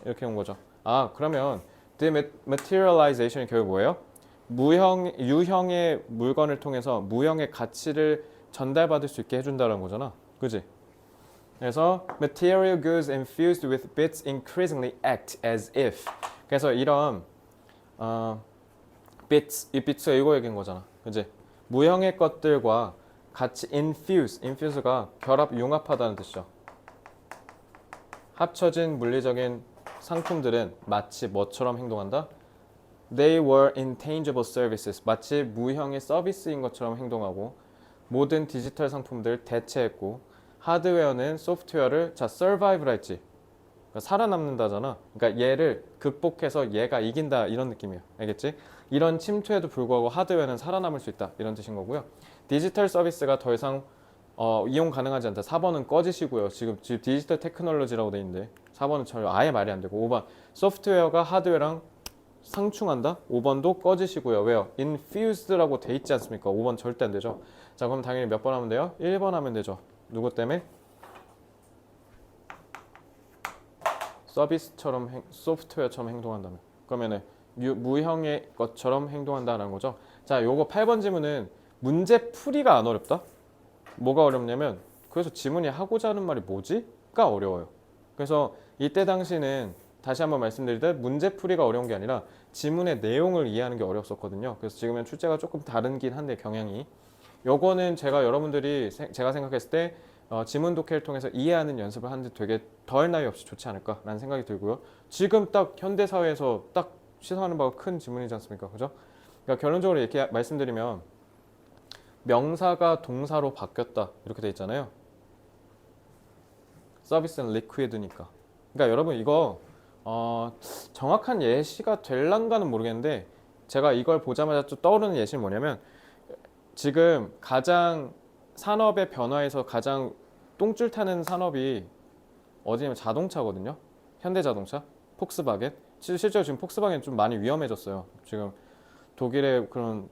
이렇게 온 거죠. 그러면 dematerialization이 결국 뭐예요? 유형의 물건을 통해서 무형의 가치를 전달받을 수 있게 해준다는 거잖아. 그지? 그래서 material goods infused with bits increasingly act as if. 그래서 이런 bits, 이 bits가 이거 얘기한 거잖아. 그지? 무형의 것들과 같이 infuse가 결합, 융합하다는 뜻이죠. 합쳐진 물리적인 상품들은 마치 뭐처럼 행동한다? They were intangible services. 마치 무형의 서비스인 것처럼 행동하고 모든 디지털 상품들을 대체했고 하드웨어는 소프트웨어를 자 survive라 했지. 그러니까 살아남는다잖아. 그러니까 얘를 극복해서 얘가 이긴다 이런 느낌이야. 알겠지? 이런 침투에도 불구하고 하드웨어는 살아남을 수 있다 이런 뜻인 거고요. 디지털 서비스가 더 이상 이용 가능하지 않다. 4번은 꺼지시고요. 지금 디지털 테크놀로지라고 돼 있는데 4번은 전혀 아예 말이 안 되고 5번 소프트웨어가 하드웨어랑 상충한다? 5번도 꺼지시고요. 왜요? infused라고 돼 있지 않습니까? 5번 절대 안 되죠. 자, 그럼 당연히 몇 번 하면 돼요? 1번 하면 되죠. 누구 때문에? 서비스처럼 소프트웨어처럼 행동한다면. 그러면은 무형의 것처럼 행동한다는 거죠. 자, 요거 8번 지문은 문제 풀이가 안 어렵다? 뭐가 어렵냐면 그래서 지문이 하고자 하는 말이 뭐지?가 어려워요. 그래서 이때 당시는 다시 한번 말씀드리듯 문제 풀이가 어려운 게 아니라 지문의 내용을 이해하는 게 어렵었거든요. 그래서 지금은 출제가 조금 다른긴 한데 경향이 요거는 제가 여러분들이 제가 생각했을 때 지문 독해를 통해서 이해하는 연습을 하는데 되게 더할 나위 없이 좋지 않을까라는 생각이 들고요. 지금 딱 현대 사회에서 딱 시사하는 바가 큰 지문이지 않습니까? 그죠? 그러니까 결론적으로 이렇게 말씀드리면 명사가 동사로 바뀌었다 이렇게 돼 있잖아요. 서비스는 리퀴드니까. 그러니까 여러분 이거 정확한 예시가 될란가는 모르겠는데 제가 이걸 보자마자 또 떠오르는 예시는 뭐냐면 지금 가장 산업의 변화에서 가장 똥줄 타는 산업이 어디냐면 자동차거든요. 현대자동차, 폭스바겐. 실제로 지금 폭스바겐 좀 많이 위험해졌어요. 지금 독일의 그런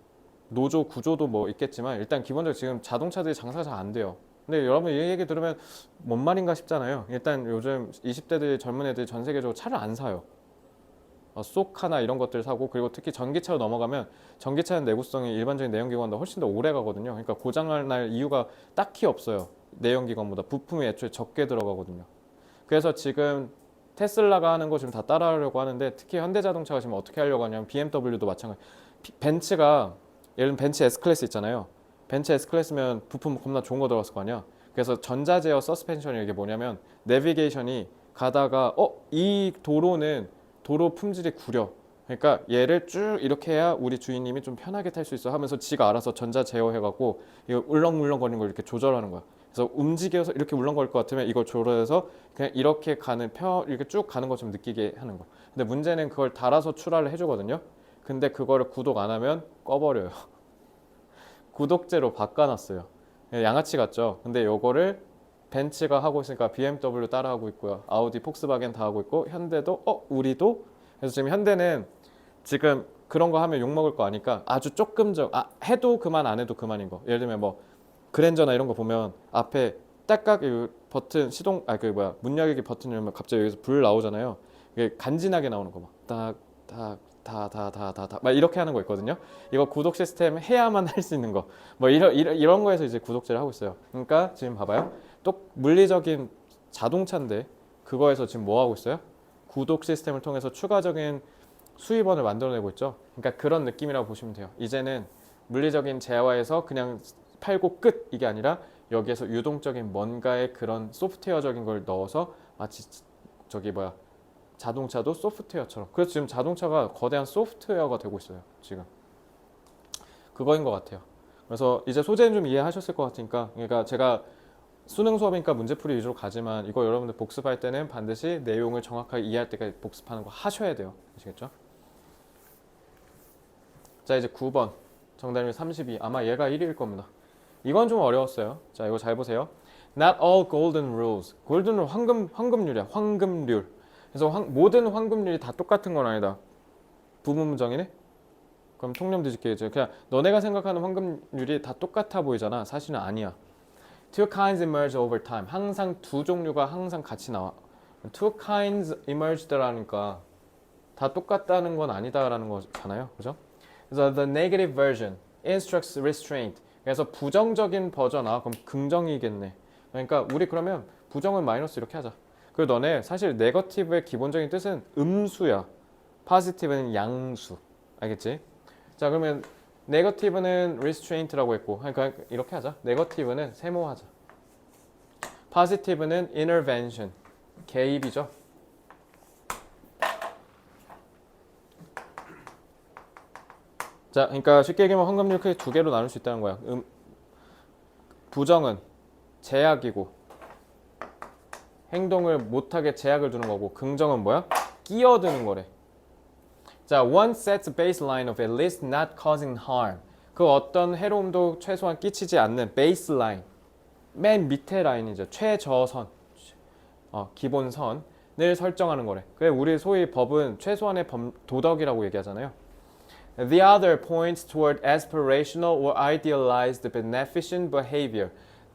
노조 구조도 뭐 있겠지만 일단 기본적으로 지금 자동차들이 장사가 잘 안 돼요. 근데 여러분 이 얘기 들으면 뭔 말인가 싶잖아요. 일단 요즘 20대들 젊은 애들이 전 세계적으로 차를 안 사요. 쏘카나 이런 것들 사고 그리고 특히 전기차로 넘어가면 전기차는 내구성이 일반적인 내연기관보다 훨씬 더 오래 가거든요. 그러니까 고장날 날 이유가 딱히 없어요. 내연기관보다 부품이 애초에 적게 들어가거든요. 그래서 지금 테슬라가 하는 거 지금 다 따라하려고 하는데 특히 현대자동차가 지금 어떻게 하려고 하냐면 BMW도 마찬가지. 벤츠가 예를 들면 벤츠 S클래스 있잖아요. 벤츠 S클래스면 부품 겁나 좋은 거 들어갔을 거 아니야. 그래서 전자제어 서스펜션이 이게 뭐냐면 내비게이션이 가다가 이 도로는 도로 품질이 구려. 그러니까 얘를 쭉 이렇게 해야 우리 주인님이 좀 편하게 탈 수 있어 하면서 지가 알아서 전자 제어해갖고 이거 울렁울렁거리는 걸 이렇게 조절하는 거야. 그래서 움직여서 이렇게 울렁거릴 것 같으면 이걸 조절해서 그냥 이렇게 가는 이렇게 쭉 가는 것처럼 느끼게 하는 거. 근데 문제는 그걸 달아서 출하를 해주거든요. 근데 그거를 구독 안 하면 꺼버려요. 구독제로 바꿔놨어요. 양아치 같죠? 근데 요거를 벤츠가 하고 있으니까 BMW 따라하고 있고요. 아우디, 폭스바겐 다 하고 있고 현대도 우리도 그래서 지금 현대는 지금 그런 거 하면 욕먹을 거 아니까 아주 조금 해도 그만 안 해도 그만인 거. 예를 들면 뭐 그랜저나 이런 거 보면 앞에 딱딱 버튼 시동 문 열기 버튼 누르면 갑자기 여기서 불 나오잖아요. 이게 간지나게 나오는 거 막 막 이렇게 하는 거 있거든요. 이거 구독 시스템 해야만 할 수 있는 거. 뭐 이런 거에서 이제 구독제를 하고 있어요. 그러니까 지금 봐봐요. 또 물리적인 자동차인데 그거에서 지금 뭐 하고 있어요? 구독 시스템을 통해서 추가적인 수입원을 만들어내고 있죠. 그러니까 그런 느낌이라고 보시면 돼요. 이제는 물리적인 재화에서 그냥 팔고 끝 이게 아니라 여기에서 유동적인 뭔가의 그런 소프트웨어적인 걸 넣어서 마치 자동차도 소프트웨어처럼. 그래서 지금 자동차가 거대한 소프트웨어가 되고 있어요. 지금 그거인 것 같아요. 그래서 이제 소재는 좀 이해하셨을 것 같으니까 그러니까 제가 수능 수업이니까 문제풀이 위주로 가지만 이거 여러분들 복습할 때는 반드시 내용을 정확하게 이해할 때까지 복습하는 거 하셔야 돼요. 아시겠죠? 자 이제 9번 정답이 32 아마 얘가 1위일 겁니다. 이건 좀 어려웠어요. 자 이거 잘 보세요. Not all golden rules. 골든은 황금률이야. 황금률. 그래서 모든 황금률이 다 똑같은 건 아니다. 부분문정이네? 그럼 통념 뒤집기죠. 그냥 너네가 생각하는 황금률이 다 똑같아 보이잖아. 사실은 아니야. Two kinds emerge over time. 항상 두 종류가 항상 같이 나와. Two kinds emerged라니까 다 똑같다는 건 아니다라는 거잖아요. 그죠? 그래서 the negative version instructs restraint. 그래서 부정적인 버전, 그럼 긍정이겠네. 그러니까 우리 그러면 부정은 마이너스 이렇게 하자. 그리고 너네 사실 네거티브의 기본적인 뜻은 음수야. 포지티브는 양수. 알겠지? 자 그러면 네거티브는 restraint라고 했고 그러니까 이렇게 하자. 네거티브는 세모하자. 포지티브는 intervention. 개입이죠. 자, 그러니까 쉽게 얘기하면 환급률 크게 두 개로 나눌 수 있다는 거야. 부정은 제약이고 행동을 못하게 제약을 두는 거고, 긍정은 뭐야? 끼어드는 거래. 자, one sets a baseline of at least not causing harm. 그 어떤 해로움도 최소한 끼치지 않는 베이스라인. 맨 밑에 라인이죠. 최저선. 기본선을 설정하는 거래. 그래, 우리 소위 법은 최소한의 도덕이라고 얘기하잖아요. The other points toward aspirational or idealized beneficent behavior.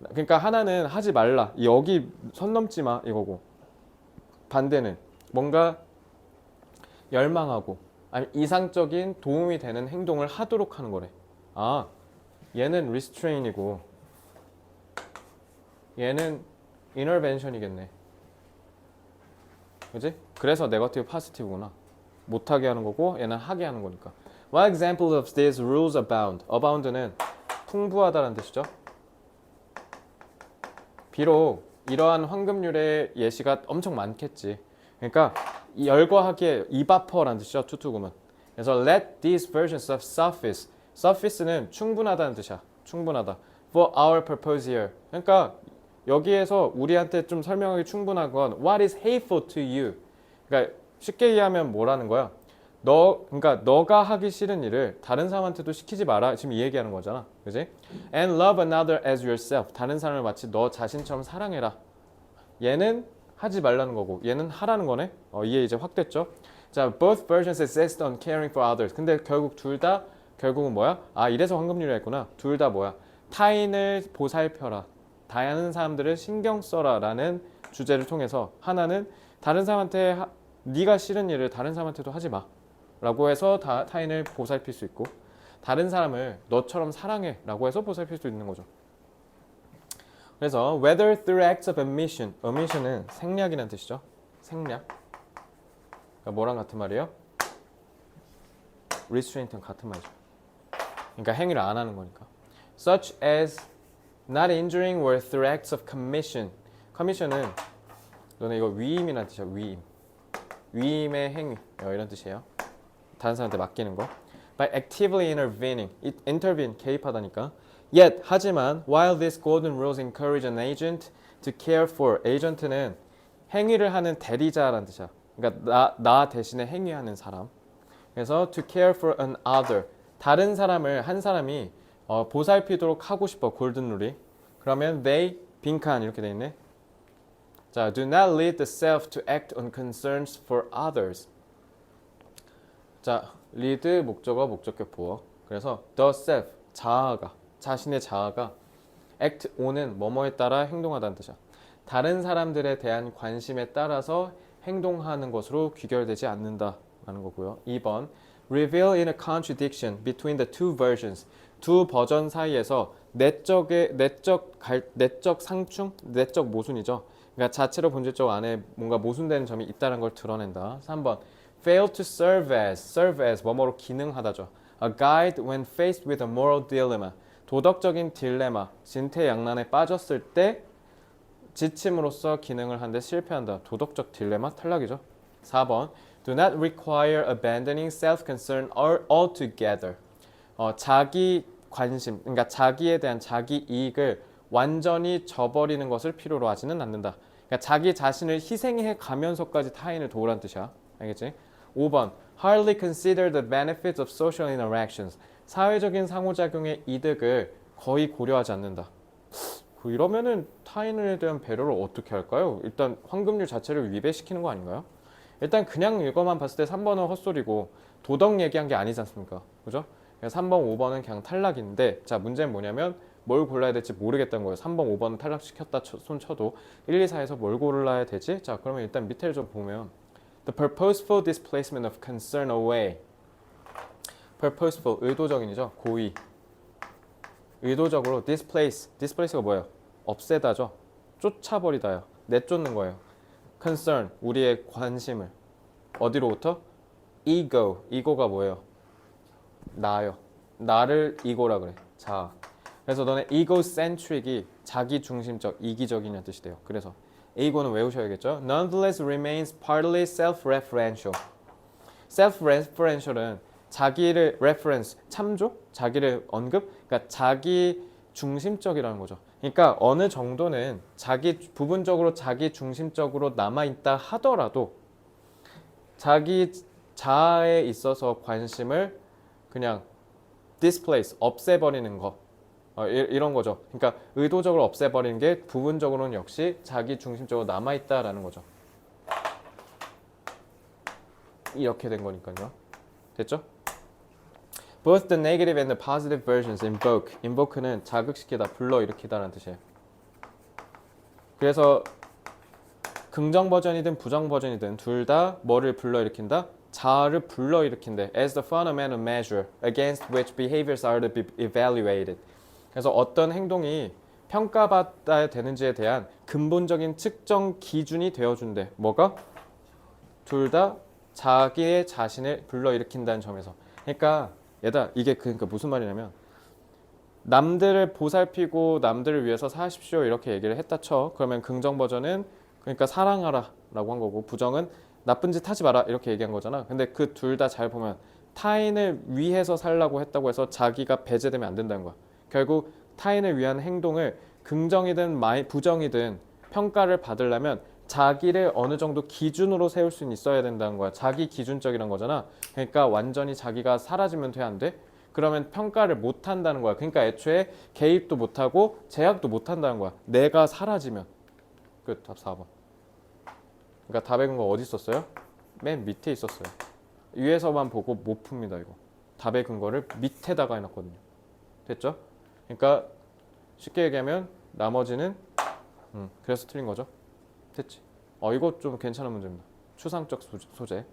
그러니까 하나는 하지 말라. 여기 선 넘지 마 이거고. 반대는 뭔가 열망하고 아니 이상적인 도움이 되는 행동을 하도록 하는 거래. 아, 얘는 restrain이고 얘는 intervention이겠네. 그지? 그래서 네거티브 파지티브구나. 못하게 하는 거고 얘는 하게 하는 거니까. One example of these rules abound. abound는 풍부하다는 뜻이죠. 비록 이러한 환급률의 예시가 엄청 많겠지. 그러니까 열거하기에 이바퍼라는 뜻이죠. 투투금은. 그래서 let these versions of suffice. suffice는 충분하다는 뜻이야. 충분하다. For our purpose here. 그러니까 여기에서 우리한테 좀 설명하기 충분한 건 what is hateful to you. 그러니까 쉽게 이해하면 뭐라는 거야? 그러니까 너가 하기 싫은 일을 다른 사람한테도 시키지 마라. 지금 이 얘기하는 거잖아. 그지? And love another as yourself. 다른 사람을 마치 너 자신처럼 사랑해라. 얘는 하지 말라는 거고 얘는 하라는 거네. 이해 이제 확 됐죠? 자, both versions insist on caring for others. 근데 결국 둘 다 결국은 뭐야? 아, 이래서 환급률이 했구나. 둘 다 뭐야? 타인을 보살펴라. 다양한 사람들을 신경 써라라는 주제를 통해서 하나는 다른 사람한테 네가 싫은 일을 다른 사람한테도 하지 마. 라고 해서 타인을 보살필 수 있고 다른 사람을 너처럼 사랑해 라고 해서 보살필 수 있는 거죠. 그래서 whether through acts of omission. omission은 생략이라는 뜻이죠. 생략. 그러니까 뭐랑 같은 말이에요? restraint랑 같은 말이죠. 그러니까 행위를 안 하는 거니까. such as not injuring or through acts of commission. commission은 너네 이거 위임이라는 뜻이야. 위임. 위임의 행위 이런 뜻이에요. 다른 사람한테 맡기는 거. By actively intervening. intervene, 개입하다니까. Yet, 하지만 while these golden rules encourage an agent to care for. agent는 행위를 하는 대리자라는 뜻이야. 그러니까 나 대신에 행위하는 사람. 그래서 to care for an other. 다른 사람을 한 사람이 보살피도록 하고 싶어. 골든 룰이. 그러면 they 빈칸 이렇게 돼 있네. 자, do not lead the self to act on concerns for others. 자, lead 목적어 목적격 보어. 그래서 the self 자아가 자신의 자아가 act on은 뭐뭐에 따라 행동하다는 뜻이야. 다른 사람들에 대한 관심에 따라서 행동하는 것으로 귀결되지 않는다라는 거고요. 2번 reveal in a contradiction between the two versions. 두 버전 사이에서 내적 상충, 내적 모순이죠. 그러니까 자체로 본질적 안에 뭔가 모순되는 점이 있다는 걸 드러낸다. 3번 fail to serve as 뭐뭐로 기능하다죠. A guide when faced with a moral dilemma. 도덕적인 딜레마, 진퇴양난에 빠졌을 때 지침으로써 기능을 하는데 실패한다. 도덕적 딜레마 탈락이죠. 4번 do not require abandoning self-concern altogether. 자기 관심, 그러니까 자기에 대한 자기 이익을 완전히 저버리는 것을 필요로 하지는 않는다. 그러니까 자기 자신을 희생해 가면서까지 타인을 도우라는 뜻이야. 알겠지? 5번 hardly consider the benefits of social interactions. 사회적인 상호작용의 이득을 거의 고려하지 않는다. 이러면은 타인에 대한 배려를 어떻게 할까요? 일단 환급률 자체를 위배시키는 거 아닌가요? 일단 그냥 이거만 봤을 때 3번은 헛소리고 도덕 얘기한 게 아니지 않습니까? 그죠? 3번, 5번은 그냥 탈락인데 자, 문제는 뭐냐면 뭘 골라야 될지 모르겠다는 거예요. 3번, 5번은 탈락시켰다 손 쳐도 1, 2, 4에서 뭘 골라야 되지? 자, 그러면 일단 밑에를 좀 보면 The purposeful displacement of concern away. purposeful, 의도적인이죠. 고의. 의도적으로 displace가 뭐예요? 없애다죠. 쫓아버리다요. 내쫓는 거예요. concern, 우리의 관심을 어디로부터? ego가 뭐예요? 나요. 나를 ego라 그래. 자, 그래서 너네 egocentric이 자기중심적, 이기적이냐는 뜻이 돼요. 그래서 ego는 외우셔야겠죠. Nonetheless remains partly self-referential. self-referential은 자기를 reference, 참조, 자기를 언급, 그러니까 자기 중심적이라는 거죠. 그러니까 어느 정도는 부분적으로 자기 중심적으로 남아 있다 하더라도 자기 자아에 있어서 관심을 그냥 displace, 없애버리는 거. 이런 거죠. 그러니까 의도적으로 없애버리는 게 부분적으로는 역시 자기 중심적으로 남아있다라는 거죠. 이렇게 된 거니까요. 됐죠? Both the negative and the positive versions invoke. invoke는 자극시키다, 불러일으키다라는 뜻이에요. 그래서 긍정 버전이든 부정 버전이든 둘 다 뭐를 불러일으킨다? 자아를 불러일으킨대. As the fundamental measure against which behaviors are to be evaluated. 그래서 어떤 행동이 평가받아야 되는지에 대한 근본적인 측정 기준이 되어준대. 뭐가? 둘 다 자기의 자신을 불러일으킨다는 점에서. 그러니까 얘들아 이게 그러니까 무슨 말이냐면 남들을 보살피고 남들을 위해서 사십시오 이렇게 얘기를 했다 쳐. 그러면 긍정 버전은 그러니까 사랑하라 라고 한 거고 부정은 나쁜 짓 하지 마라 이렇게 얘기한 거잖아. 근데 그 둘 다 잘 보면 타인을 위해서 살라고 했다고 해서 자기가 배제되면 안 된다는 거야. 결국 타인을 위한 행동을 긍정이든 부정이든 평가를 받으려면 자기를 어느 정도 기준으로 세울 수는 있어야 된다는 거야. 자기 기준적이란 거잖아. 그러니까 완전히 자기가 사라지면 돼, 안 돼? 그러면 평가를 못 한다는 거야. 그러니까 애초에 개입도 못 하고 제약도 못 한다는 거야. 내가 사라지면. 끝. 답 4번. 그러니까 답의 근거 어디 있었어요? 맨 밑에 있었어요. 위에서만 보고 못 풉니다, 이거. 답의 근거를 밑에다가 해놨거든요. 됐죠? 그러니까 쉽게 얘기하면 나머지는 그래서 틀린 거죠. 됐지? 이거 좀 괜찮은 문제입니다. 추상적 소재.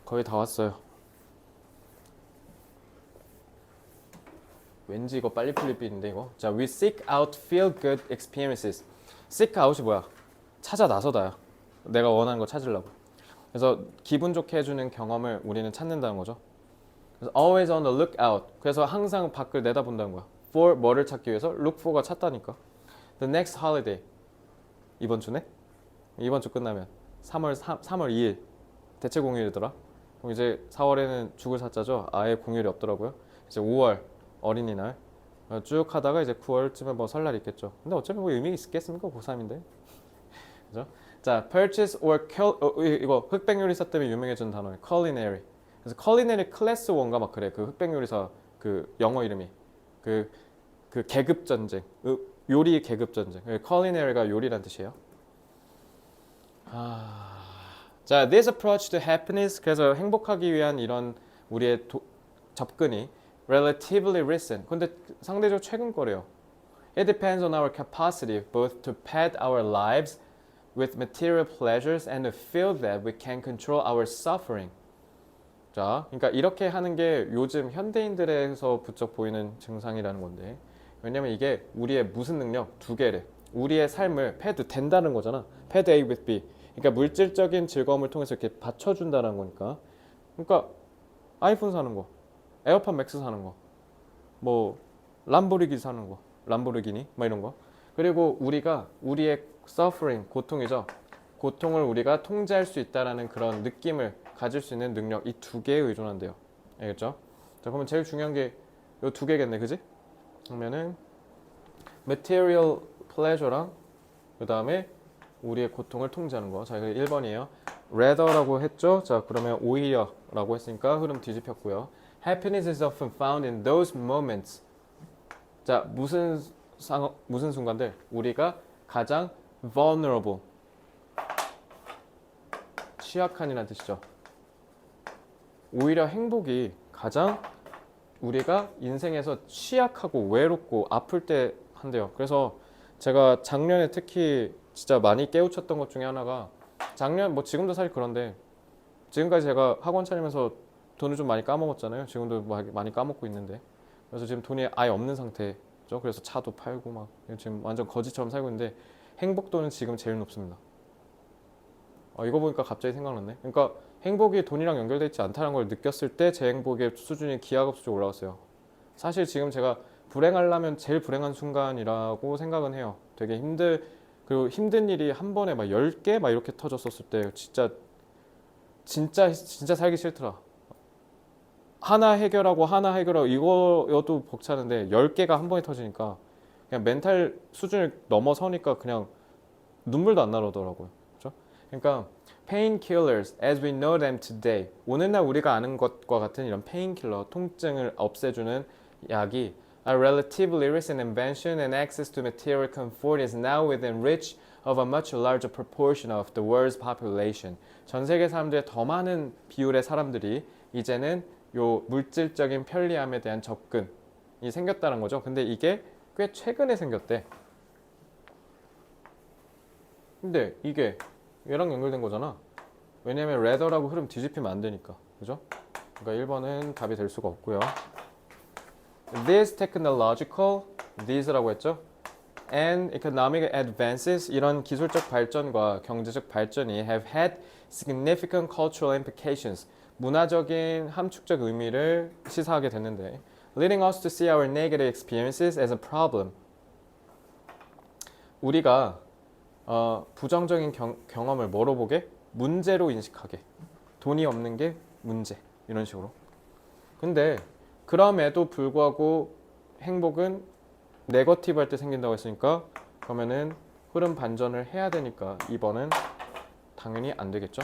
거의 다 왔어요. 왠지 이거 빨리 풀릴 빈인데 이거. 자, we seek out feel good experiences. seek out이 뭐야? 찾아 나서다야. 내가 원하는 거 찾으려고. 그래서 기분 좋게 해주는 경험을 우리는 찾는다는 거죠. 그래서 always on the lookout. 그래서 항상 밖을 내다본다는 거야. for 뭐를 찾기 위해서 look for가 찾다니까. The next holiday. 이번 주네? 이번 주 끝나면 3월 2일 대체 공휴일이더라. 그럼 이제 4월에는 죽을 사자죠. 아예 공휴일이 없더라고요. 이제 5월 어린이날 쭉 하다가 이제 9월쯤에 뭐 설날 있겠죠. 근데 어차피 뭐 의미 있겠습니까? 고3인데. 그죠? 자, purchase or 이거 흑백 요리사 때문에 유명해진 단어예요. culinary. 그래서 culinary 클래스 1가 막 그래. 그 흑백 요리사 그 영어 이름이 그 계급 전쟁. 요리 계급 전쟁. culinary가 요리란 뜻이에요. 자, this approach to happiness. 그래서 행복하기 위한 이런 우리의 접근이 relatively recent. 근데 상대적으로 최근 거래요. It depends on our capacity both to pad our lives with material pleasures and to feel that we can control our suffering. 자, 그러니까 이렇게 하는 게 요즘 현대인들에서 부쩍 보이는 증상이라는 건데, 왜냐면 이게 우리의 무슨 능력? 두 개래. 우리의 삶을 패드 된다는 거잖아. 패드 A with B. 그러니까 물질적인 즐거움을 통해서 이렇게 받쳐준다는 거니까. 그러니까 아이폰 사는 거, 에어팟 맥스 사는 거, 뭐 람보르기니 사는 거, 람보르기니 뭐 이런 거. 그리고 우리가 우리의 suffering, 고통이죠. 고통을 우리가 통제할 수 있다라는 그런 느낌을 가질 수 있는 능력, 이 두 개에 의존한대요. 알겠죠? 자, 그러면 제일 중요한 게 이 두 개겠네, 그지? 그러면은 material pleasure랑 그 다음에 우리의 고통을 통제하는 거. 자, 이거 1번이에요. rather라고 했죠? 자, 그러면 오히려라고 했으니까 흐름 뒤집혔고요. Happiness is often found in those moments. 자, 무슨 순간들? 우리가 가장 vulnerable, 취약한이라는 뜻이죠. 오히려 행복이 가장 우리가 인생에서 취약하고 외롭고 아플 때 한대요. 그래서 제가 작년에 특히 진짜 많이 깨우쳤던 것 중에 하나가, 작년 뭐 지금도 사실 그런데 지금까지 제가 학원 차리면서 돈을 좀 많이 까먹었잖아요. 지금도 많이 까먹고 있는데, 그래서 지금 돈이 아예 없는 상태죠. 그래서 차도 팔고 막 지금 완전 거지처럼 살고 있는데 행복도는 지금 제일 높습니다. 이거 보니까 갑자기 생각났네. 그러니까 행복이 돈이랑 연결되어 있지 않다는 걸 느꼈을 때 제 행복의 수준이 기하급수적으로 올라갔어요. 사실 지금 제가 불행하려면 제일 불행한 순간이라고 생각은 해요. 되게 그리고 힘든 일이 한 번에 막 10개 막 이렇게 터졌었을 때 진짜 진짜 살기 싫더라. 하나 해결하고 이거여도 벅차는데 10개가 한 번에 터지니까 그냥 멘탈 수준을 넘어서니까 그냥 눈물도 안 나오더라고요. 그렇죠? 그러니까 painkillers as we know them today. 오늘날 우리가 아는 것과 같은 이런 페인킬러, 통증을 없애주는 약이 a relatively recent invention and access to material comfort is now within reach of a much larger proportion of the world's population. 전 세계 사람들의 더 많은 비율의 사람들이 이제는 요 물질적인 편리함에 대한 접근이 생겼다는 거죠. 근데 이게 꽤 최근에 생겼대. 근데 이게 얘랑 연결된 거잖아. 왜냐면 레더라고 흐름 뒤집히면 안 되니까. 그죠? 그러니까 1번은 답이 될 수가 없고요. These technological, these라고 했죠? And economic advances, 이런 기술적 발전과 경제적 발전이 have had significant cultural implications. 문화적인 함축적 의미를 시사하게 됐는데 leading us to see our negative experiences as a problem. 우리가 부정적인 경험을 뭐로 보게? 문제로 인식하게. 돈이 없는 게 문제. 이런 식으로. 근데 그럼에도 불구하고 행복은 네거티브 할 때 생긴다고 했으니까 그러면은 흐름 반전을 해야 되니까 2번은 당연히 안 되겠죠.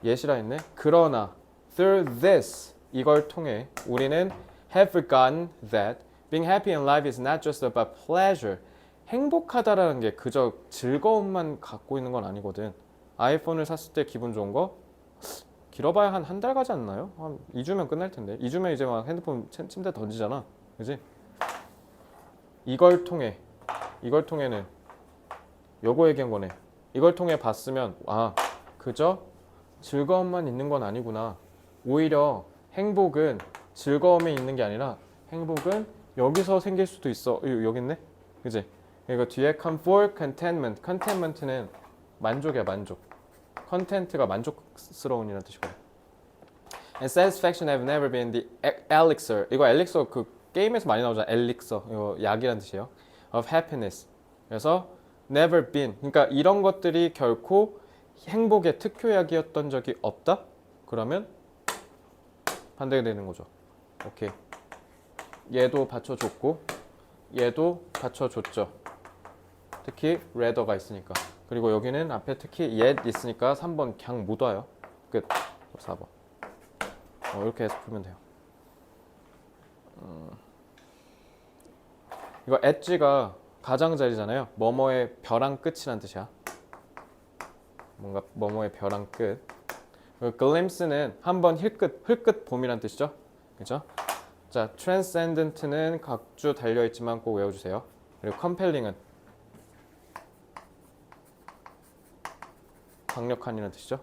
예시라 했네. 그러나 through this, 이걸 통해 우리는 have forgotten that being happy in life is not just about pleasure. 행복하다라는 게 그저 즐거움만 갖고 있는 건 아니거든. 아이폰을 샀을 때 기분 좋은 거 길어봐야 한 달 가지 않나요? 한 2주면 끝날 텐데. 2주면 이제 막 핸드폰 침대 던지잖아. 그지? 이걸 통해는 요거 얘기한 거네. 이걸 통해 봤으면 그저 즐거움만 있는 건 아니구나. 오히려 행복은 즐거움에 있는 게 아니라 행복은 여기서 생길 수도 있어. 여기 있네? 그지? 이거 뒤에 comfort, contentment. contentment는 만족이야, 만족. content가 만족스러운이라는 뜻이거든. And satisfaction have never been the elixir. 이거 elixir 그 게임에서 많이 나오잖아. elixir. 이거 약이라는 뜻이에요. of happiness. 그래서 never been. 그러니까 이런 것들이 결코 행복의 특효약이었던 적이 없다? 그러면 반대가 되는 거죠. 오케이. 얘도 받쳐줬고 얘도 받쳐줬죠. 특히 rather가 있으니까. 그리고 여기는 앞에 특히 yet 있으니까 3번 그냥 못 와요. 끝. 4번. 이렇게 해서 풀면 돼요. 이거 엣지가 가장자리잖아요. 뭐뭐의 벼랑 끝이란 뜻이야. 뭔가 뭐뭐의 벼랑 끝. glimpse는 한번 흘끗 봄이란 뜻이죠. 그죠? 자, transcendent는 각주 달려있지만 꼭 외워주세요. 그리고 compelling은 강력한이라는 뜻이죠.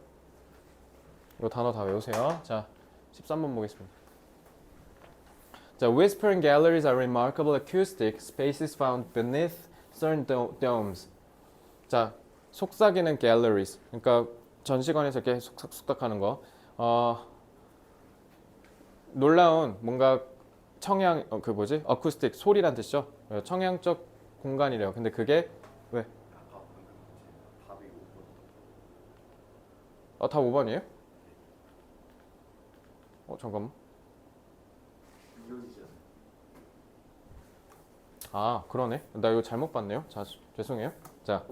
이 단어 다 외우세요. 자, 13번 보겠습니다. 자, whispering galleries are remarkable acoustic spaces found beneath certain domes. 자, 속삭이는 galleries. 그러니까 전시관에서 이렇게 속삭하는 거. 놀라운 뭔가 청양 어쿠스틱 소리란 뜻이죠. 청양적 공간이래요. 근데 그게 왜? 다 5번이에요? 잠깐만. 그러네. 나 이거 잘못 봤네요. 자, 죄송해요. 자,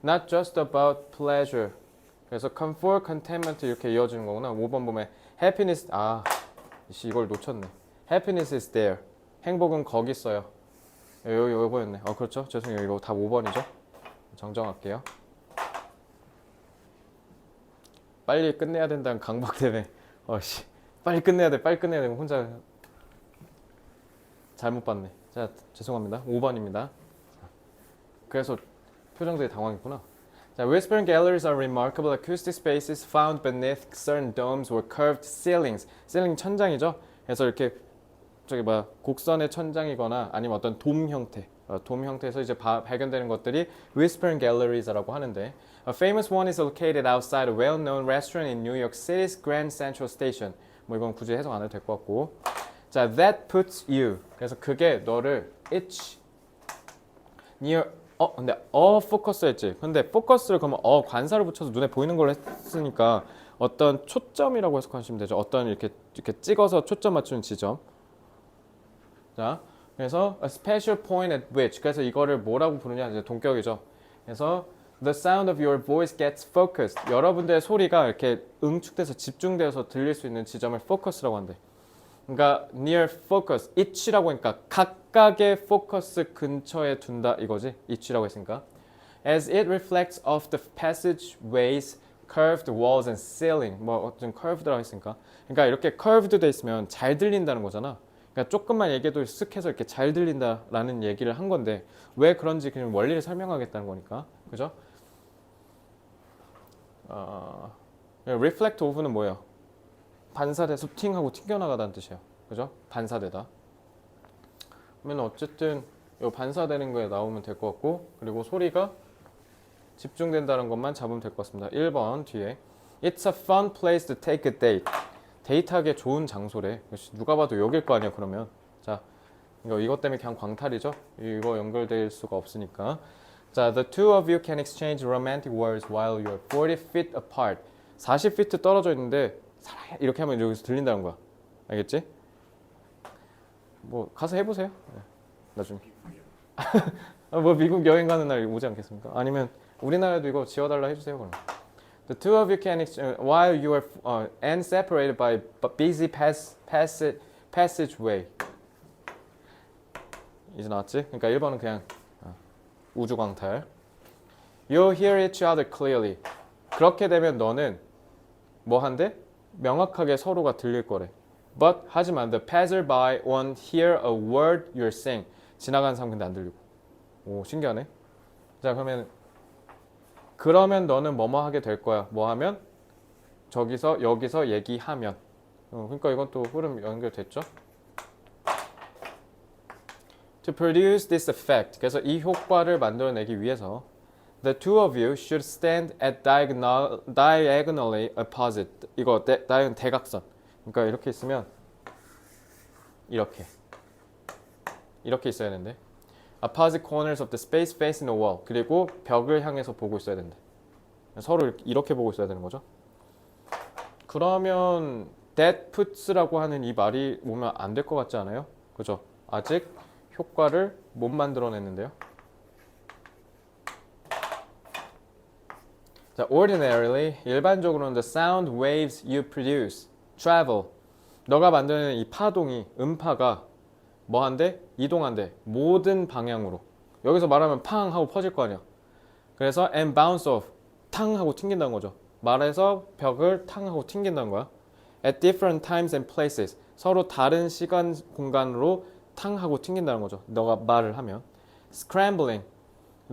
not just about pleasure. 그래서 comfort, contentment 이렇게 이어지는 거구나. 5번 보면 happiness. 이걸 놓쳤네. happiness is there. 행복은 거기 있어요. 요거였네. 그렇죠. 죄송해요. 이거 다 5번이죠. 정정할게요. 빨리 끝내야 된다는 강박 때문에 빨리 끝내야 돼 혼자 잘못 봤네. 자, 죄송합니다. 5번입니다. 그래서 표정들이 당황했구나. 자, whispering galleries are remarkable acoustic spaces found beneath certain domes or curved ceilings. ceiling 천장이죠. 그래서 이렇게 곡선의 천장이거나 아니면 어떤 돔 형태, 돔 형태에서 이제 발견되는 것들이 whispering galleries라고 하는데, a famous one is located outside a well-known restaurant in New York City's Grand Central Station. 이건 굳이 해석 안 해도 될 것 같고. 자, that puts you. 그래서 그게 너를 it's near 근데 포커스 했지. 근데 포커스를 그러면 관사를 붙여서 눈에 보이는 걸로 했으니까 어떤 초점이라고 해석하시면 되죠. 어떤 이렇게 찍어서 초점 맞추는 지점. 자, 그래서 a special point at which. 그래서 이거를 뭐라고 부르냐 이제 동격이죠. 그래서 the sound of your voice gets focused. 여러분들의 소리가 이렇게 응축돼서 집중되어서 들릴 수 있는 지점을 focus라고 한대. 그러니까 near focus, each라고 하니까 각각의 포커스 근처에 둔다 이거지. each라고 했으니까. As it reflects off the passageways, curved walls and ceiling. 뭐 어떤 curved라고 했으니까. 그러니까 이렇게 curved 돼 있으면 잘 들린다는 거잖아. 그러니까 조금만 얘기해도 쓱 해서 이렇게 잘 들린다라는 얘기를 한 건데 왜 그런지 그냥 원리를 설명하겠다는 거니까. 그죠? reflect off는 뭐예요? 반사돼서 팅하고 튕겨나가다는 뜻이에요. 그죠? 반사되다. 그러면 어쨌든 이 반사되는 거에 나오면 될 것 같고 그리고 소리가 집중된다는 것만 잡으면 될 것 같습니다. 1번 뒤에 It's a fun place to take a date. 데이트하기에 좋은 장소래. 누가 봐도 여길 거 아니야 그러면. 자, 이것 때문에 그냥 광탈이죠. 이거 연결될 수가 없으니까. 자, the two of you can exchange romantic words while you're 40 feet apart. 40feet 떨어져 있는데 이렇게 하면 여기서 들린다는 거야. 알겠지? 뭐 가서 해보세요. 네, 나중에. 뭐 미국 여행 가는 날 오지 않겠습니까? 아니면 우리나라에도 이거 지어달라 해주세요 그럼. The two of you can exchange while you are and separated by busy passageway. 이제 나왔지? 그러니까 1번은 그냥 우주 광탈. You hear each other clearly. 그렇게 되면 너는 뭐 한대? 명확하게 서로가 들릴 거래. But 하지만 the passerby won't hear a word you're saying. 지나가는 사람 근데 안 들리고. 오 신기하네. 자 그러면 너는 뭐뭐 하게 될 거야. 뭐 하면 여기서 얘기하면. 그러니까 이건 또 흐름 연결됐죠. To produce this effect. 그래서 이 효과를 만들어내기 위해서 The two of you should stand at diagonally opposite. 이거 대각선. 그러니까 이렇게 있으면 이렇게 있어야 되는데 opposite corners of the space facing the wall. 그리고 벽을 향해서 보고 있어야 된대. 서로 이렇게 보고 있어야 되는 거죠. 그러면 that puts라고 하는 이 말이 오면 안 될 것 같지 않아요? 그죠? 아직 효과를 못 만들어냈는데요. 자, ordinarily 일반적으로는 the sound waves you produce travel. 너가 만드는 이 파동이 음파가 뭐 한대? 이동한대. 모든 방향으로. 여기서 말하면 팡 하고 퍼질 거 아니야. 그래서 and bounce off. 탕 하고 튕긴다는 거죠. 말해서 벽을 탕 하고 튕긴다는 거야. At different times and places. 서로 다른 시간 공간으로 탕 하고 튕긴다는 거죠. 너가 말을 하면. Scrambling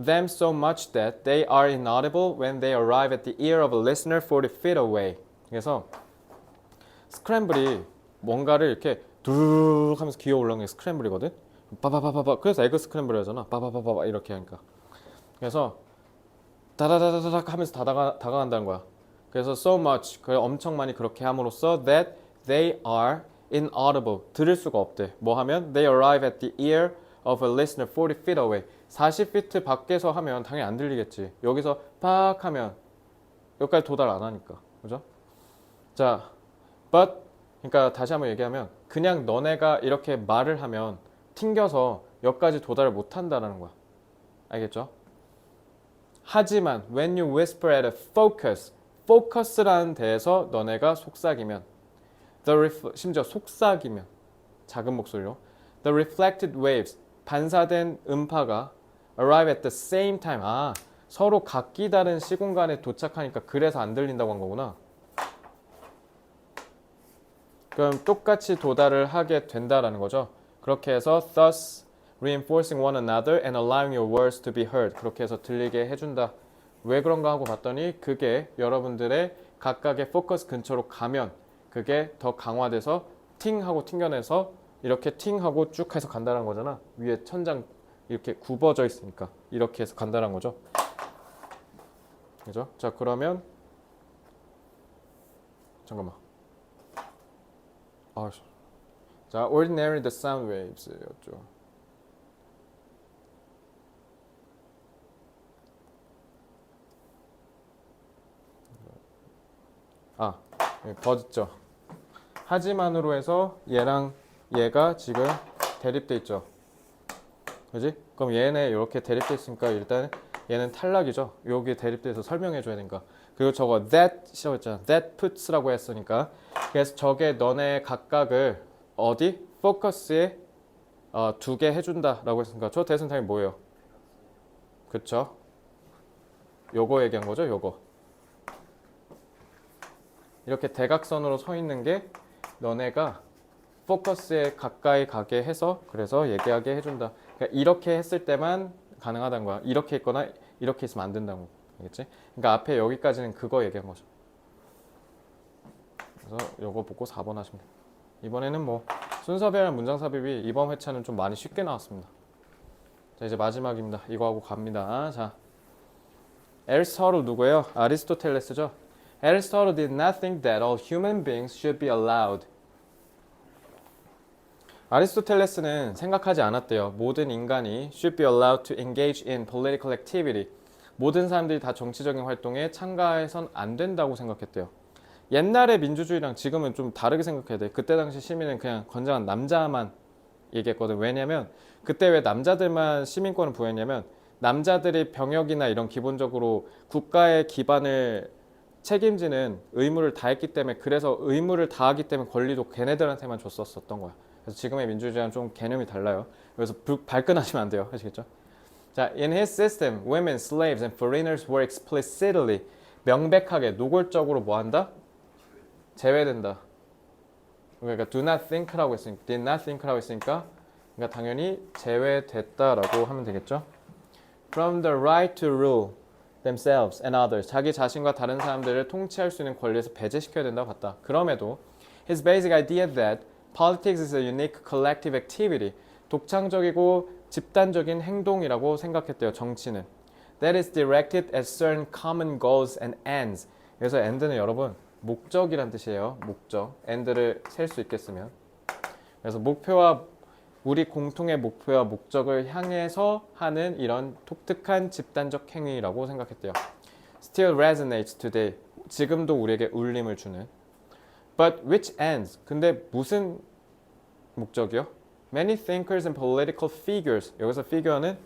them so much that they are inaudible when they arrive at the ear of a listener 40 feet away. 그래서 스크램블이 뭔가를 이렇게 두르륵 하면서 기어 올라오는 게 스크램블이거든. 빠바바바바. 그래서 에그 스크램블을 하잖아. 빠바바바바 이렇게 하니까. 그래서 다다다다닥 하면서 다가간다는 거야. 그래서 so much. 엄청 많이 그렇게 함으로써 that they are inaudible. 들을 수가 없대. 뭐 하면 they arrive at the ear of a listener 40 feet away. 40feet 밖에서 하면 당연히 안 들리겠지. 여기서 팍 하면 여기까지 도달 안 하니까. 그죠? 자, but 그러니까 다시 한번 얘기하면 그냥 너네가 이렇게 말을 하면 튕겨서 여기까지 도달을 못 한다는 거야. 알겠죠? 하지만 when you whisper at a focus라는 데에서 너네가 속삭이면 심지어 속삭이면 작은 목소리로 the reflected waves 반사된 음파가 arrive at the same time. 서로 각기 다른 시공간에 도착하니까 그래서 안 들린다고 한 거구나. 그럼 똑같이 도달을 하게 된다라는 거죠. 그렇게 해서 thus reinforcing one another and allowing your words to be heard. 그렇게 해서 들리게 해준다. 왜 그런가 하고 봤더니 그게 여러분들의 각각의 포커스 근처로 가면 그게 더 강화돼서 팅하고 튕겨내서 이렇게 팅하고 쭉 해서 간다는 거잖아. 위에 천장 이렇게 굽어져 있으니까 이렇게 해서 간다는 거죠. 그죠? 자, 그러면 잠깐만. 자, ordinary the sound waves였죠. 버졌죠. 하지만으로 해서 얘랑 얘가 지금 대립돼 있죠. 그지? 그럼 얘네 이렇게 대립돼 있으니까 일단 얘는 탈락이죠. 여기 대립돼서 설명해 줘야 되니까. 그리고 저거 that이라고 했잖아. that puts라고 했으니까. 그래서 저게 너네 각각을 어디? 포커스에 두 개 해준다라고 했으니까 저 대승 타입이 뭐예요? 그쵸? 요거 얘기한 거죠, 요거. 이렇게 대각선으로 서 있는 게 너네가 포커스에 가까이 가게 해서 그래서 얘기하게 해준다. 그러니까 이렇게 했을 때만 가능하다는 거야. 이렇게 있거나 이렇게 있으면 안 된다고. 알겠지? 그러니까 앞에 여기까지는 그거 얘기한 거죠. 그래서 요거 보고 4번 하시면 돼요. 이번에는 뭐 순서별 문장 삽입이 이번 회차는 좀 많이 쉽게 나왔습니다. 자, 이제 마지막입니다. 이거 하고 갑니다. 자, 에리스토틀 누구예요? 아리스토텔레스죠. Aristotle did not think that all human beings should be allowed. 아리스토텔레스는 생각하지 않았대요. 모든 인간이 should be allowed to engage in political activity. 모든 사람들이 다 정치적인 활동에 참가해선 안 된다고 생각했대요. 옛날의 민주주의랑 지금은 좀 다르게 생각해야 돼. 그때 당시 시민은 그냥 건장한 남자만 얘기했거든. 왜냐면 그때 왜 남자들만 시민권을 부여했냐면 남자들이 병역이나 이런 기본적으로 국가의 기반을 책임지는 의무를 다했기 때문에 그래서 의무를 다하기 때문에 권리도 걔네들한테만 줬었던 거야. 그래서 지금의 민주주의랑 좀 개념이 달라요. 그래서 발끈하시면 안 돼요. 아시겠죠? 자, in his system, women, slaves, and foreigners were explicitly 명백하게 노골적으로 뭐 한다? 제외된다. 그러니까 do not think라고 했으니까 did not think라고 했으니까 그러니까 당연히 제외됐다라고 하면 되겠죠. From the right to rule themselves and others. 자기 자신과 다른 사람들을 통치할 수 있는 권리에서 배제시켜야 된다고 봤다. 그럼에도 his basic idea that politics is a unique collective activity. 독창적이고 집단적인 행동이라고 생각했대요. 정치는. That is directed at certain common goals and ends. 그래서 end는 여러분 목적이란 뜻이에요. 목적. end를 셀 수 있겠으면. 그래서 목표와 우리 공통의 목표와 목적을 향해서 하는 이런 독특한 집단적 행위라고 생각했대요. Still resonates today. 지금도 우리에게 울림을 주는. But which ends? 근데 무슨 목적이요? Many thinkers and political figures. 여기서 figure는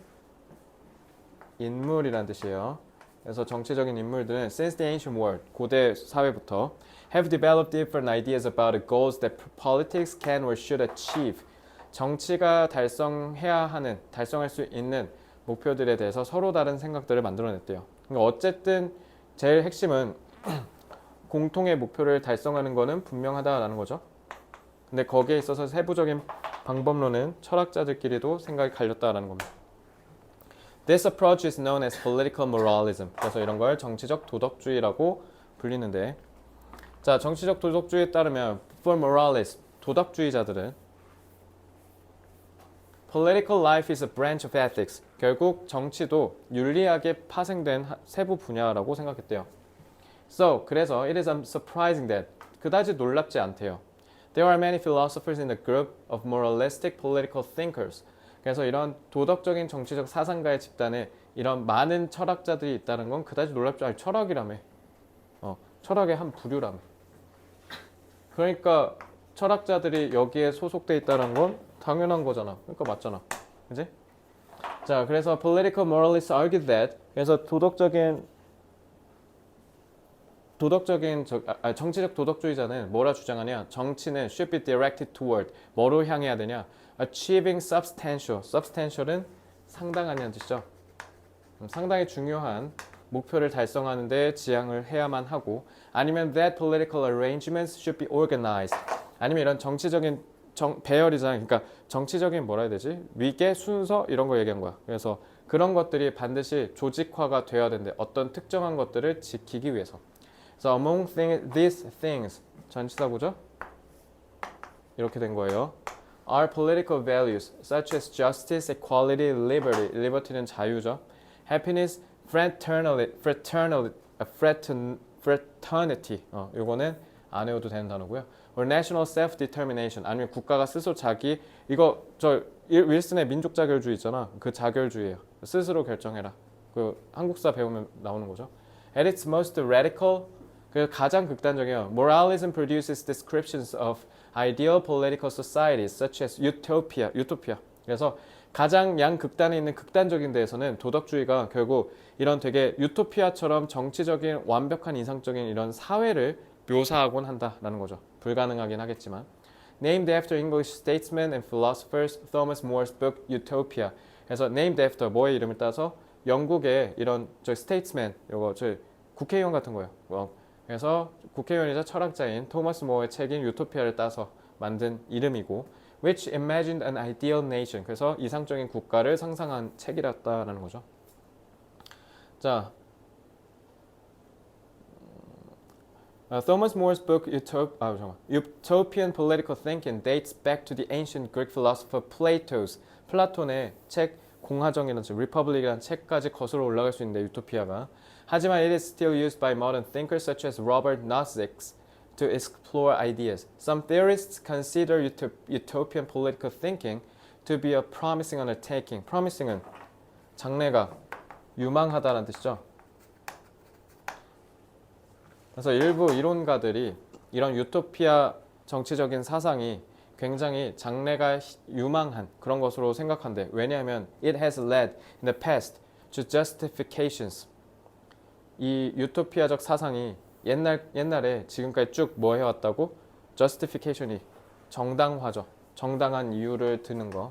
인물이란 뜻이에요. 그래서 정치적인 인물들은 since the ancient world, 고대 사회부터 have developed different ideas about the goals that politics can or should achieve. 정치가 달성할 수 있는 목표들에 대해서 서로 다른 생각들을 만들어냈대요. 그러니까 어쨌든 제일 핵심은 공통의 목표를 달성하는 것은 분명하다라는 거죠. 근데 거기에 있어서 세부적인 방법론은 철학자들끼리도 생각이 갈렸다라는 겁니다. This approach is known as political moralism. 그래서 이런 걸 정치적 도덕주의라고 불리는데, 자, 정치적 도덕주의에 따르면 for moralists, 도덕주의자들은 Political life is a branch of ethics. 결국 정치도 윤리학에 파생된 세부 분야라고 생각했대요. So, 그래서 it is surprising that 그다지 놀랍지 않대요. There are many philosophers in the group of moralistic political thinkers. 그래서 이런 도덕적인 정치적 사상가의 집단에 이런 많은 철학자들이 있다는 건 그다지 놀랍지 않아요. 철학이라며. 철학의 한 부류라며. 그러니까 철학자들이 여기에 소속돼 있다는 건 당연한 거잖아. 그러니까 맞잖아. 그지? 자, 그래서 political moralists argue that 그래서 정치적 도덕주의자는 뭐라 주장하냐? 정치는 should be directed toward 뭐로 향해야 되냐? achieving substantial. substantial은 상당하냐는 뜻이죠. 상당히 중요한 목표를 달성하는 데 지향을 해야만 하고 아니면 that political arrangements should be organized. 아니면 이런 정치적인 배열이잖아요. 그러니까 정치적인 뭐라 해야 되지? 위계, 순서 이런 거 얘기한 거야. 그래서 그런 것들이 반드시 조직화가 되어야 되는데 어떤 특정한 것들을 지키기 위해서. So among these things 전치사구죠? 이렇게 된 거예요. Are political values such as justice, equality, liberty. liberty는 자유죠. Happiness, fraternity. 요거는 안 외워도 되는 단어고요. or national self-determination 아니면 국가가 스스로 자기 이거 저 윌슨의 민족 자결주의 있잖아. 그 자결주의예요. 스스로 결정해라. 그 한국사 배우면 나오는 거죠. At its most radical 그 가장 극단적이에요. Moralism produces descriptions of ideal political societies such as utopia. 그래서 가장 양극단에 있는 극단적인 데에서는 도덕주의가 결국 이런 되게 유토피아처럼 정치적인 완벽한 이상적인 이런 사회를 묘사하곤 한다라는 거죠. 불가능하긴 하겠지만. Named after English statesmen and philosophers, Thomas More's book Utopia. 그래서 named after 뭐의 이름을 따서 영국의 이런 저 statesman, 요거 저 국회의원 같은 거예요. 그래서 국회의원이자 철학자인 토마스 모어의 책인 유토피아를 따서 만든 이름이고, which imagined an ideal nation. 그래서 이상적인 국가를 상상한 책이었다라는 거죠. 자, Thomas More's book Utopian Political Thinking dates back to the ancient Greek philosopher Plato's. 플라톤의 책 공화정이라는 책, Republic이라는 책까지 거슬러 올라갈 수 있는데 유토피아가. 하지만 it is still used by modern thinkers such as Robert Nozick to explore ideas. Some theorists consider utopian political thinking to be a promising undertaking. promising은 장래가 유망하다라는 뜻이죠. 그래서 일부 이론가들이 이런 유토피아 정치적인 사상이 굉장히 장래가 유망한 그런 것으로 생각한대. 왜냐하면 it has led in the past to justifications. 이 유토피아적 사상이 옛날에 지금까지 쭉 뭐 해왔다고? justification이 정당화죠. 정당한 이유를 드는 거.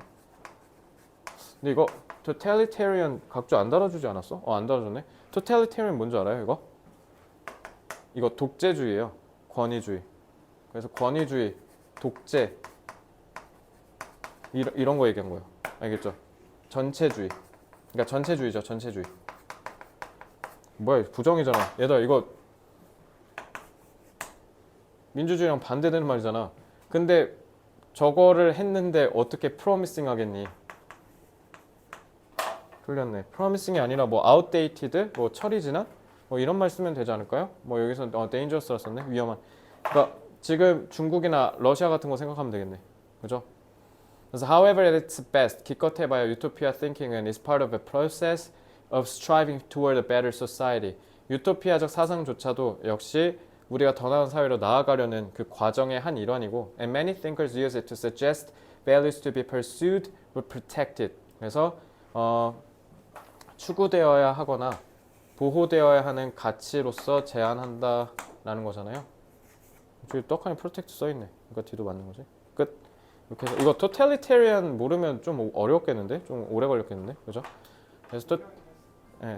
근데 이거 totalitarian 각주 안 달아주지 않았어? 안 달아줬네. totalitarian 뭔지 알아요 이거? 이거 독재주의예요. 권위주의. 그래서 권위주의, 독재 이런 거 얘기한 거예요. 알겠죠? 전체주의. 그러니까 전체주의죠. 전체주의. 뭐야 부정이잖아. 얘들아 이거 민주주의랑 반대되는 말이잖아. 근데 저거를 했는데 어떻게 프로미싱 하겠니? 틀렸네. 프로미싱이 아니라 뭐 outdated, 뭐 철이 지난? 뭐 이런 말 쓰면 되지 않을까요? 뭐 여기서 dangerous라 썼네. 위험한. 그러니까 지금 중국이나 러시아 같은 거 생각하면 되겠네. 그죠? 그래서 however at its best, 기껏 해봐야 utopia thinking은 is part of a process of striving toward a better society. 유토피아적 사상조차도 역시 우리가 더 나은 사회로 나아가려는 그 과정의 한 일환이고, and many thinkers use it to suggest values to be pursued or protected. 그래서 추구되어야 하거나 보호되어야 하는 가치로서 제안한다라는 거잖아요. 저기 떡하니 프로텍트 써있네. 이거 뒤도 맞는 거지. 끝. 이렇게 해서 이거 totalitarian 모르면 좀 어려웠겠는데? 좀 오래 걸렸겠는데? 그죠? 그래서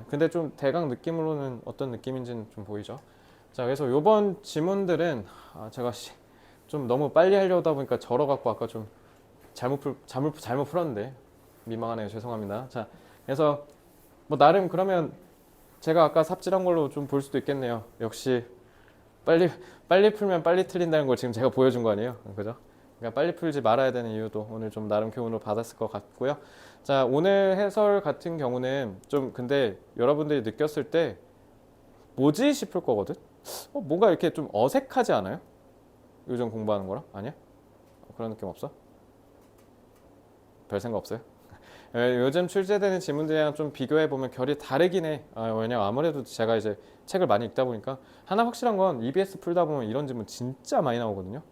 근데 좀 대강 느낌으로는 어떤 느낌인지는 좀 보이죠? 자, 그래서 요번 지문들은 제가 좀 너무 빨리 하려다 보니까 절어갖고 아까 좀 잘못 풀었는데 민망하네요. 죄송합니다. 자, 그래서 뭐 나름 그러면 제가 아까 삽질한 걸로 좀 볼 수도 있겠네요. 역시 빨리 풀면 빨리 틀린다는 걸 지금 제가 보여준 거 아니에요? 그죠? 그러니까 빨리 풀지 말아야 되는 이유도 오늘 좀 나름 교훈으로 받았을 것 같고요. 자, 오늘 해설 같은 경우는 좀 근데 여러분들이 느꼈을 때 뭐지 싶을 거거든? 뭔가 이렇게 좀 어색하지 않아요? 요즘 공부하는 거랑? 아니야? 그런 느낌 없어? 별 생각 없어요? 요즘 출제되는 지문들이랑 좀 비교해보면 결이 다르긴 해. 왜냐면 아무래도 제가 이제 책을 많이 읽다 보니까 하나 확실한 건 EBS 풀다 보면 이런 지문 진짜 많이 나오거든요.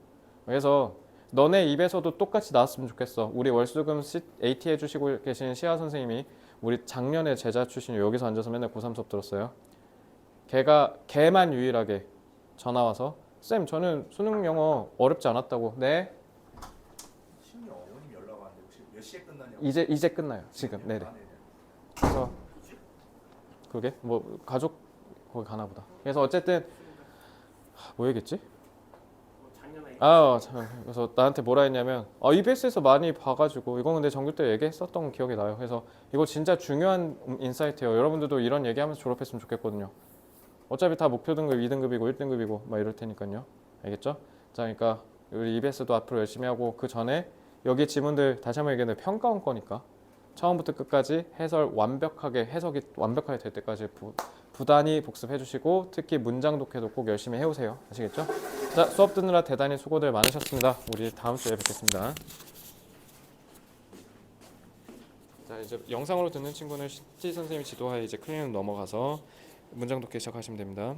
그래서 너네 입에서도 똑같이 나왔으면 좋겠어. 우리 월수금 AT 해주시고 계신 시아 선생님이 우리 작년에 제자 출신이 여기서 앉아서 맨날 고3 수업 들었어요. 걔만 유일하게 전화 와서 쌤 저는 수능 영어 어렵지 않았다고. 네? 심지어 어머님 연락 왔는데 혹시 몇 시에 끝나냐고. 이제 끝나요 지금. 네네. 그래서 그게 뭐 가족 거기 가나 보다. 그래서 어쨌든 뭐 얘기했지? 그래서 나한테 뭐라 했냐면 EBS에서 많이 봐가지고 이거 근데 전교 때 얘기했었던 기억이 나요. 그래서 이거 진짜 중요한 인사이트예요. 여러분들도 이런 얘기하면서 졸업했으면 좋겠거든요. 어차피 다 목표 등급 2등급이고 1등급이고 막 이럴 테니까요. 알겠죠? 자, 그러니까 우리 EBS도 앞으로 열심히 하고 그 전에 여기 지문들 다시 한번 얘기했는데 평가원 거니까 처음부터 끝까지 해석이 완벽하게 될 때까지 부단히 복습해 주시고 특히 문장 독해도 꼭 열심히 해오세요. 아시겠죠? 자, 수업 듣느라 대단히 수고들 많으셨습니다. 우리 다음 주에 뵙겠습니다. 자, 이제 영상으로 듣는 친구는 CT 선생님이 지도하에 이제 클리닉 넘어가서 문장 독해 시작하시면 됩니다.